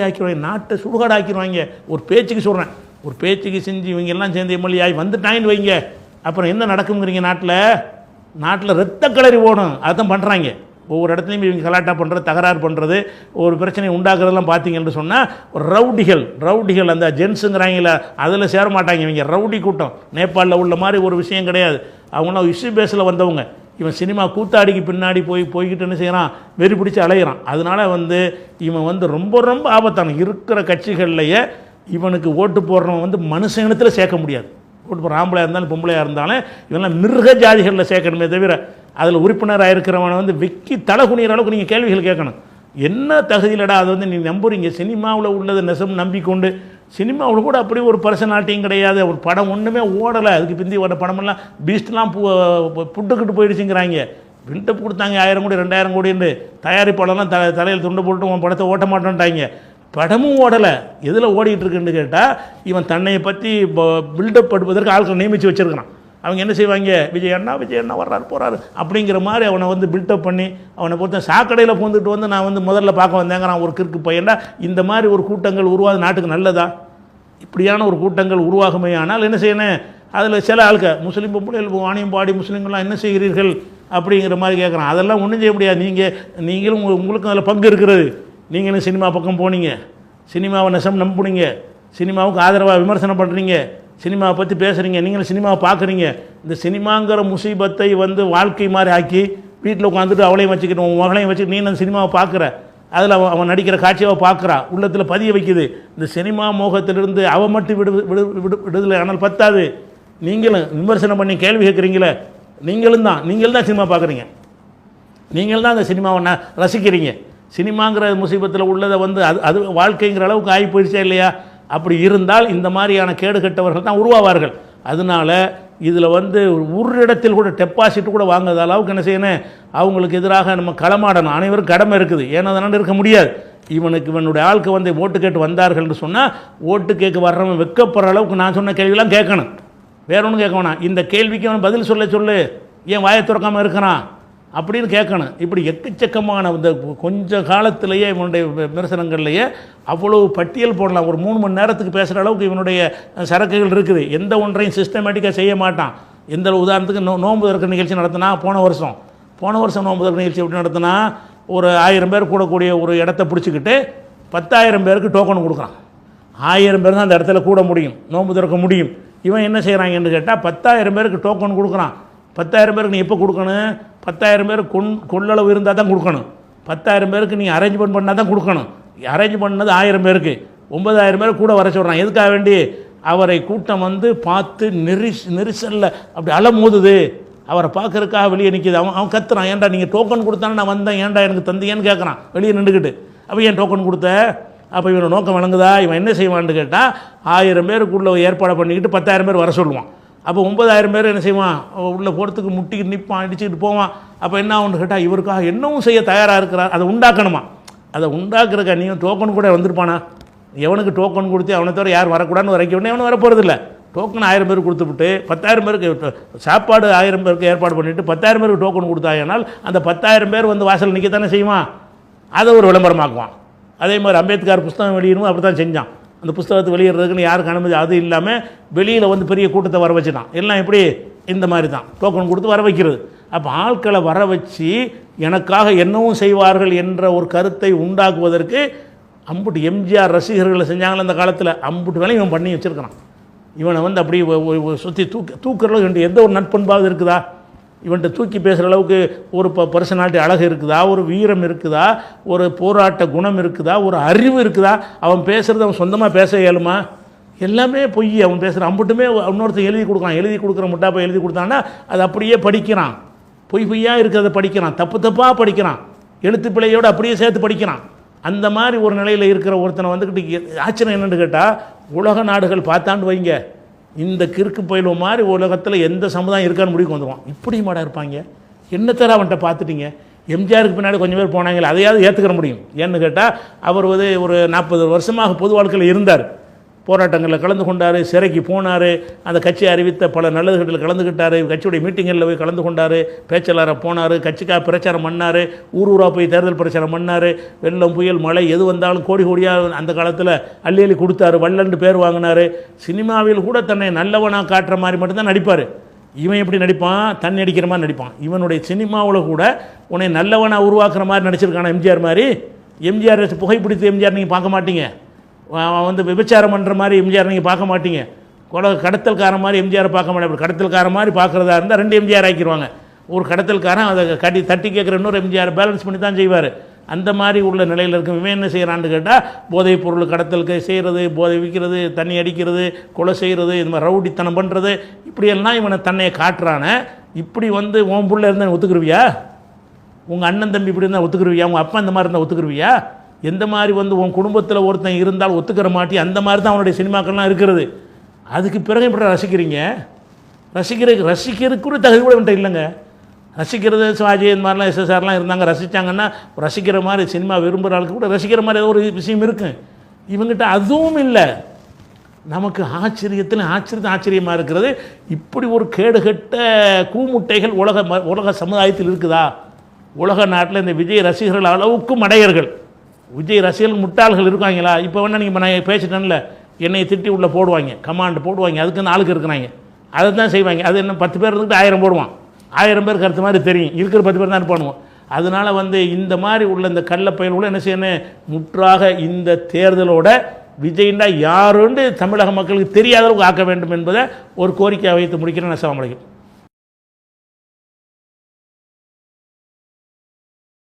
ஆக்கிடுவாங்க, நாட்டை சுடுகாடாக்கிடுவாங்க. ஒரு பேச்சுக்கு சொல்கிறேன், ஒரு பேச்சுக்கு செஞ்சு இவங்க எல்லாம் சேர்ந்து எம்எல்ஏ ஆகி வந்துட்டாங்கன்னு வைங்க, அப்புறம் என்ன நடக்குங்கிறீங்க? நாட்டில் ரத்த கலரி ஓடும். அதான் பண்ணுறாங்க. ஒவ்வொரு இடத்துலையும் இவங்க கலாட்டா பண்ணுறது, தகராறு பண்ணுறது, ஒரு பிரச்சனை உண்டாக்குறதெல்லாம் பார்த்தீங்கன்னு சொன்னால் ரவுடிகள் அந்த ஜென்ஸுங்கிறாங்கள அதில் சேர மாட்டாங்க. இவங்க ரவுடி கூட்டம். நேபாளில் உள்ள மாதிரி ஒரு விஷயம் கிடையாது. அவங்களாம் இஷ்யூ பேஸில் வந்தவங்க. இவன் சினிமா கூத்தாடிக்கு பின்னாடி போய்கிட்டு என்ன செய்கிறான், வெறி பிடிச்சி அலைகிறான். அதனால் இவன் ரொம்ப ஆபத்தான இருக்கிற கட்சிகள்லையே இவனுக்கு ஓட்டு போடுறவன் மனுஷனத்தில் சேர்க்க முடியாது. ஓட்டு போடுற ஆம்பளையாக இருந்தாலும் பொம்பளையாக இருந்தாலும் இவெல்லாம் மிருக ஜாதிகளில் சேர்க்கணுமே தவிர அதில் உறுப்பினராக இருக்கிறவனை வெக்கி தலை குனிகிற அளவுக்கு நீங்கள் கேள்விகள் கேட்கணும். என்ன தகுதியிலடா அது நீ நம்புறீங்க? சினிமாவில் உள்ளதை நெசம் நம்பிக்கொண்டு சினிமாவில் கூட அப்படி ஒரு பர்சனாலிட்டியும் கிடையாது. ஒரு படம் ஒன்றுமே ஓடலை. அதுக்கு பிந்தி வர படமெல்லாம் பீஸ்ட்லாம் புட்டுக்கிட்டு போயிடுச்சுங்கிறாங்க. பில்டப் கொடுத்தாங்க 1000 கோடி 2000 கோடின்னு. தயாரிப்பாளர்லாம் தலையில் துண்டு போட்டு உன் படத்தை ஓட்ட மாட்டேன்ட்டாங்க. படமும் ஓடலை. எதில் ஓடிக்கிட்டு இருக்குன்னு கேட்டால் இவன் தன்னையை பற்றி பில்டப் படுப்பதற்கு ஆட்கள் நியமித்து வச்சுருக்கிறான். அவங்க என்ன செய்வாங்க, விஜய் அண்ணா வர்றாரு போகிறாரு அப்படிங்கிற மாதிரி அவனை பில்டப் பண்ணி அவனை பொறுத்த சாக்கடையில் பூந்துட்டு நான் முதல்ல பார்க்க வந்தேங்கிறான் ஒரு கிறுக்கு பையன்டா. இந்த மாதிரி ஒரு கூட்டங்கள் உருவாது நாட்டுக்கு நல்லதா? இப்படியான ஒரு கூட்டங்கள் உருவாகுமே ஆனால் என்ன செய்யணும்? அதில் சில ஆட்கள் முஸ்லீம் பொம்பளைகள் வாணியம் பாடி முஸ்லீம்கள்லாம் என்ன செய்கிறீர்கள் அப்படிங்கிற மாதிரி கேட்குறான். அதெல்லாம் ஒன்றும் செய்ய முடியாது. நீங்களும் உங்களுக்கும் அதில் பங்கு இருக்கிறது. நீங்களும் சினிமா பக்கம் போனீங்க, சினிமாவை நெசம் நம்புனீங்க, சினிமாவுக்கு ஆதரவாக விமர்சனம் பண்ணுறீங்க, சினிமாவை பற்றி பேசுகிறீங்க, நீங்களும் சினிமாவை பார்க்குறீங்க. இந்த சினிமாங்கிற முசீபத்தை வாழ்க்கை மாதிரி ஆக்கி வீட்டில் உட்காந்துட்டு அவளையும் வச்சுக்கிட்டு உன் மகளையும் வச்சுக்கிட்டு நீ அந்த சினிமாவை பார்க்குற, அதில் அவன் நடிக்கிற காட்சியை பார்க்குறா, உள்ளத்தில் பதிய வைக்குது. இந்த சினிமா மோகத்திலிருந்து அவன் மட்டும் விடுதலை ஆனால் பத்தாது. நீங்களும் விமர்சனம் பண்ணி கேள்வி கேட்குறீங்களே, நீங்கள் தான் சினிமா பார்க்குறீங்க, நீங்கள் தான் அந்த சினிமாவை ரசிக்கிறீங்க. சினிமாங்கிற முசீபத்தில் உள்ளதை அது வாழ்க்கைங்கிற அளவுக்கு ஆகி போயிடுச்சா இல்லையா? அப்படி இருந்தால் இந்த மாதிரியான கேடு கெட்டவர்கள் தான் உருவாவார்கள். அதனால் இதில் ஒரு இடத்தில் கூட டெபாசிட் கூட வாங்காத அளவுக்கு என்ன செய்யணும், அவங்களுக்கு எதிராக நம்ம களமாடணும். அனைவரும் கடமை இருக்குது. ஏன்னா அதனால் இருக்க முடியாது. இவனுடைய ஆளுக்கு ஓட்டு கேட்டு வந்தார்கள்னு சொன்னால் ஓட்டு கேட்க வர்றவன் வெக்கப்படுற அளவுக்கு நான் சொன்ன கேள்வியெல்லாம் கேட்கணும். வேற ஒன்றும் கேட்க வேணாம். இந்த கேள்விக்கு அவன் பதில் சொல்லு, ஏன் வாயை திறக்காமல் இருக்கிறான் அப்படின்னு கேட்கணும். இப்படி எக்கச்சக்கமான இந்த கொஞ்ச காலத்திலேயே இவனுடைய விமர்சனங்கள்லேயே அவ்வளோ பட்டியல் போடலாம். ஒரு 3 மணி நேரத்துக்கு பேசுகிற அளவுக்கு இவனுடைய சரக்குகள் இருக்குது. எந்த ஒன்றையும் சிஸ்டமேட்டிக்காக செய்ய மாட்டான். எந்த உதாரணத்துக்கு நோன்பு திறக்கிற நிகழ்ச்சி நடத்தினா போன வருஷம் நோன்பு திறக்கிற நிகழ்ச்சி எப்படி நடத்தினா, ஒரு 1000 பேர் கூடக்கூடிய ஒரு இடத்த பிடிச்சிக்கிட்டு 10,000 பேருக்கு டோக்கன் கொடுக்குறான். 1000 பேர் தான் அந்த இடத்துல கூட முடியும், நோன்பு திறக்க முடியும். இவன் என்ன செய்கிறாங்கன்னு கேட்டால் 10,000 பேருக்கு டோக்கன் கொடுக்குறான். 10,000 பேருக்கு நீ எப்போ கொடுக்கணும்? 10,000 பேர் கொள்ளளவு இருந்தால் தான் கொடுக்கணும். 10,000 பேருக்கு நீ அரேஞ்ச்மெண்ட் பண்ணால் தான் கொடுக்கணும். அரேஞ்ச் பண்ணது 1000 பேருக்கு, 9,000 பேர் கூட வர சொல்கிறான். எதுக்காக வேண்டி? அவரை கூட்டம் பார்த்து நெரிசலில் அப்படி அலமோதுது. அவரை பார்க்கறதுக்காக வெளியே நிற்கிது. அவன் கத்துறான், ஏன்டா நீங்கள் டோக்கன் கொடுத்தானே நான் வந்தேன், ஏன்டா எனக்கு தந்தீங்கன்னு கேட்குறான் வெளியே நின்றுக்கிட்டு. அப்போ ஏன் டோக்கன் கொடுத்த? அப்போ இவனை நோக்கம் வழங்குதா? இவன் என்ன செய்வான்னு கேட்டால் 1000 பேருக்குள்ளே ஏற்பாடு பண்ணிக்கிட்டு 10,000 பேர் வர சொல்லுவான். அப்போ 9,000 பேர் என்ன செய்வான், உள்ளே போகிறதுக்கு முட்டிக்கிட்டு நிற்பான், அடிச்சுக்கிட்டு போவான். அப்போ என்ன ஆகுன்னு கேட்டால் இவருக்காக என்னவும் செய்ய தயாராக இருக்கிறார். அதை உண்டாக்கணுமா? அதை உண்டாக்குறக்கா நீங்கள் டோக்கன் கூட வந்திருப்பானா? எவனுக்கு டோக்கன் கொடுத்து அவனை தவிர யார் வரக்கூடாதுன்னு வரைக்க உடனே எவனும் வரப்போகிறதில்ல. டோக்கன் 1000 பேருக்கு கொடுத்துவிட்டு 10,000 பேருக்கு சாப்பாடு 1000 பேருக்கு ஏற்பாடு பண்ணிவிட்டு 10,000 பேருக்கு டோக்கன் கொடுத்தாயனால் அந்த 10,000 பேர் வாசல் நிற்கத்தானே செய்வான். அதை ஒரு விளம்பரமாக்குவான். அதே மாதிரி அம்பேத்கர் புஸ்தகம் வெளியிடணும் அப்படி தான் செஞ்சான். அந்த புஸ்தகத்தை வெளியிடுறதுக்குன்னு யாருக்கு அனுமதி அது இல்லாமல் வெளியில் வந்து பெரிய கூட்டத்தை வர வச்சுட்டான். எல்லாம் எப்படி இந்த மாதிரி தான் டோக்கன் கொடுத்து வர வைக்கிறது. அப்போ ஆட்களை வர வச்சு எனக்காக என்னவும் செய்வார்கள் என்ற ஒரு கருத்தை உண்டாக்குவதற்கு அம்புட்டு எம்ஜிஆர் ரசிகர்களை செஞ்சாங்களே அந்த காலத்தில், அம்புட்டு வேலையும் இவன் பண்ணி வச்சுருக்கிறான். இவனை வந்து அப்படி சுற்றி தூக்குறளவு இவன்ட்டு எந்த ஒரு நட்பண்பாவது இருக்குதா? இவன்ட்டு தூக்கி பேசுகிற அளவுக்கு ஒரு பர்சனாலிட்டி அழகு இருக்குதா? ஒரு வீரம் இருக்குதா? ஒரு போராட்ட குணம் இருக்குதா? ஒரு அறிவு இருக்குதா? அவன் பேசுகிறது அவன் சொந்தமாக பேச இயலுமா? எல்லாமே பொய். அவன் பேசுகிற அம்புட்டுமே இன்னொருத்தர் எழுதி கொடுக்குறான். எழுதி கொடுக்குற முட்டாப்பை எழுதி கொடுத்தான்னா அது அப்படியே படிக்கிறான். பொய்யாக இருக்கிறத படிக்கிறான், தப்பாக படிக்கிறான், எழுத்து பிழையோடு அப்படியே சேர்த்து படிக்கிறான். அந்த மாதிரி ஒரு நிலையில் இருக்கிற ஒருத்தனை வந்துக்கிட்டு ஆச்சரியம் என்னென்னு கேட்டால், உலக நாடுகள் பார்த்தாண்டு வைங்க, இந்த கிறுக்கு பயிலுவ மாதிரி உலகத்தில் எந்த சமுதாயம் இருக்கான்னு முடிவுக்கு வந்துடுவான். இப்படி மாடா இருப்பாங்க. என்ன தர அவன்கிட்ட பார்த்துட்டீங்க. எம்ஜிஆருக்கு பின்னாடி கொஞ்சம் பேர் போனாங்களே, அதையாவது ஏற்றுக்கிற முடியும். ஏன்னு கேட்டால் அவர் வந்து ஒரு 40 வருஷமாக பொது வாழ்க்கையில் இருந்தார். போராட்டங்களில் கலந்து கொண்டார், சிறைக்கு போனார், அந்த கட்சி அறிவித்த பல நல்லதுகளில் கலந்துக்கிட்டார், கட்சியுடைய மீட்டிங்களில் போய் கலந்து கொண்டார், பேச்சலாராக போனார், கட்சிக்காக பிரச்சாரம் பண்ணார், ஊராக போய் தேர்தல் பிரச்சாரம் பண்ணார், வெள்ளம் புயல் மழை எது வந்தாலும் கோடி கோடியாக அந்த காலத்தில் அள்ளி அள்ளி கொடுத்தாரு, வள்ளண்டு பேர் வாங்கினார். சினிமாவில் கூட தன்னை நல்லவனாக காட்டுற மாதிரி மட்டும்தான் நடிப்பார். இவன் எப்படி நடிப்பான்? தண்ணி அடிக்கிற மாதிரி நடிப்பான். இவனுடைய சினிமாவில் கூட உன்னை நல்லவனாக உருவாக்குற மாதிரி நடிச்சிருக்கான எம்ஜிஆர் மாதிரி. எம்ஜிஆர் புகைப்பிடித்து எம்ஜிஆர் நீங்கள் பார்க்க மாட்டீங்க. வந்து விபச்சாரம் பண்ணுற மாதிரி எம்ஜிஆர் நீங்கள் பார்க்க மாட்டீங்க. கடத்தல்கார மாதிரி எம்ஜிஆர் பார்க்க மாட்டேன். அப்படி கடத்தல்கார மாதிரி பார்க்குறதா இருந்தால் 2 எம்ஜிஆர் ஆக்கிடுவாங்க. ஒரு கடத்தல்காரன் அதை தட்டி கேட்குற இன்னொரு எம்ஜிஆர் பேலன்ஸ் பண்ணி தான் செய்வார். அந்த மாதிரி உள்ள நிலையில் இருக்கும். இவன் என்ன செய்கிறான்னு கேட்டால், போதைப் பொருள் கடத்தலுக்கு செய்கிறது, போதை விற்கிறது, தண்ணி அடிக்கிறது, கொலை செய்கிறது, இந்த மாதிரி ரவுடித்தனம் பண்ணுறது, இப்படியெல்லாம் இவனை தன்னை காட்டுறான. இப்படி வந்து உன் புள்ள இருந்தால் ஒத்துக்குருவியா? உங்கள் அண்ணன் தம்பி இப்படி இருந்தால் ஒத்துக்குருவியா? உங்கள் அப்பா இந்த மாதிரி இருந்தால் ஒத்துக்குருவியா? எந்த மாதிரி வந்து உன் குடும்பத்தில் ஒருத்தன் இருந்தால் ஒத்துக்கிற மாட்டி, அந்த மாதிரி தான் அவனுடைய சினிமாக்கள்லாம் இருக்கிறது. அதுக்கு பிறகு இப்படி ரசிக்கிறீங்க. ரசிக்கிறதுக்கு கூட தகுதி கூட இவன்ட்ட இல்லைங்க. ரசிக்கிறது சிவாஜி இந்த மாதிரிலாம் எஸ்எஸ்ஆர்லாம் இருந்தாங்க, ரசித்தாங்கன்னா ரசிக்கிற மாதிரி சினிமா விரும்புகிற ஆளுக்கு கூட ரசிக்கிற மாதிரி ஏதோ ஒரு விஷயம் இருக்குது. இவங்ககிட்ட அதுவும் இல்லை. நமக்கு ஆச்சரியமாக இருக்கிறது, இப்படி ஒரு கேடுகட்ட கூமுட்டைகள் உலக சமுதாயத்தில் இருக்குதா? உலக நாட்டில் இந்த விஜய் ரசிகர்கள் அளவுக்கு மடையர்கள், விஜய் ரசிகர்கள் முட்டாள்கள் இருக்காங்களா? இப்போ வேணால் நீங்கள் நான் பேசிட்டேன்ல, என்னை திட்டி உள்ளே போடுவாங்க, கமாண்ட் போடுவாங்க, அதுக்குன்னு ஆளுக்கு இருக்கிறாங்க, அதை தான் செய்வாங்க. அது என்ன 10 பேர் இருந்துட்டு 1000 போடுவான். 1000 பேர் கருத்து மாதிரி தெரியும், இருக்கிற 10 பேர் தான் பண்ணுவோம். அதனால் வந்து இந்த மாதிரி உள்ள இந்த கள்ளப்பயல்களை என்ன செய்யணும், முற்றாக இந்த தேர்தலோட விஜய்னா யாருன்னு தமிழக மக்களுக்கு தெரியாத அளவுக்கு ஆக்க வேண்டும் என்பதை ஒரு கோரிக்கையை வைத்து முடிக்கிறேன். அஸ்ஸலாமு அலைக்கும்.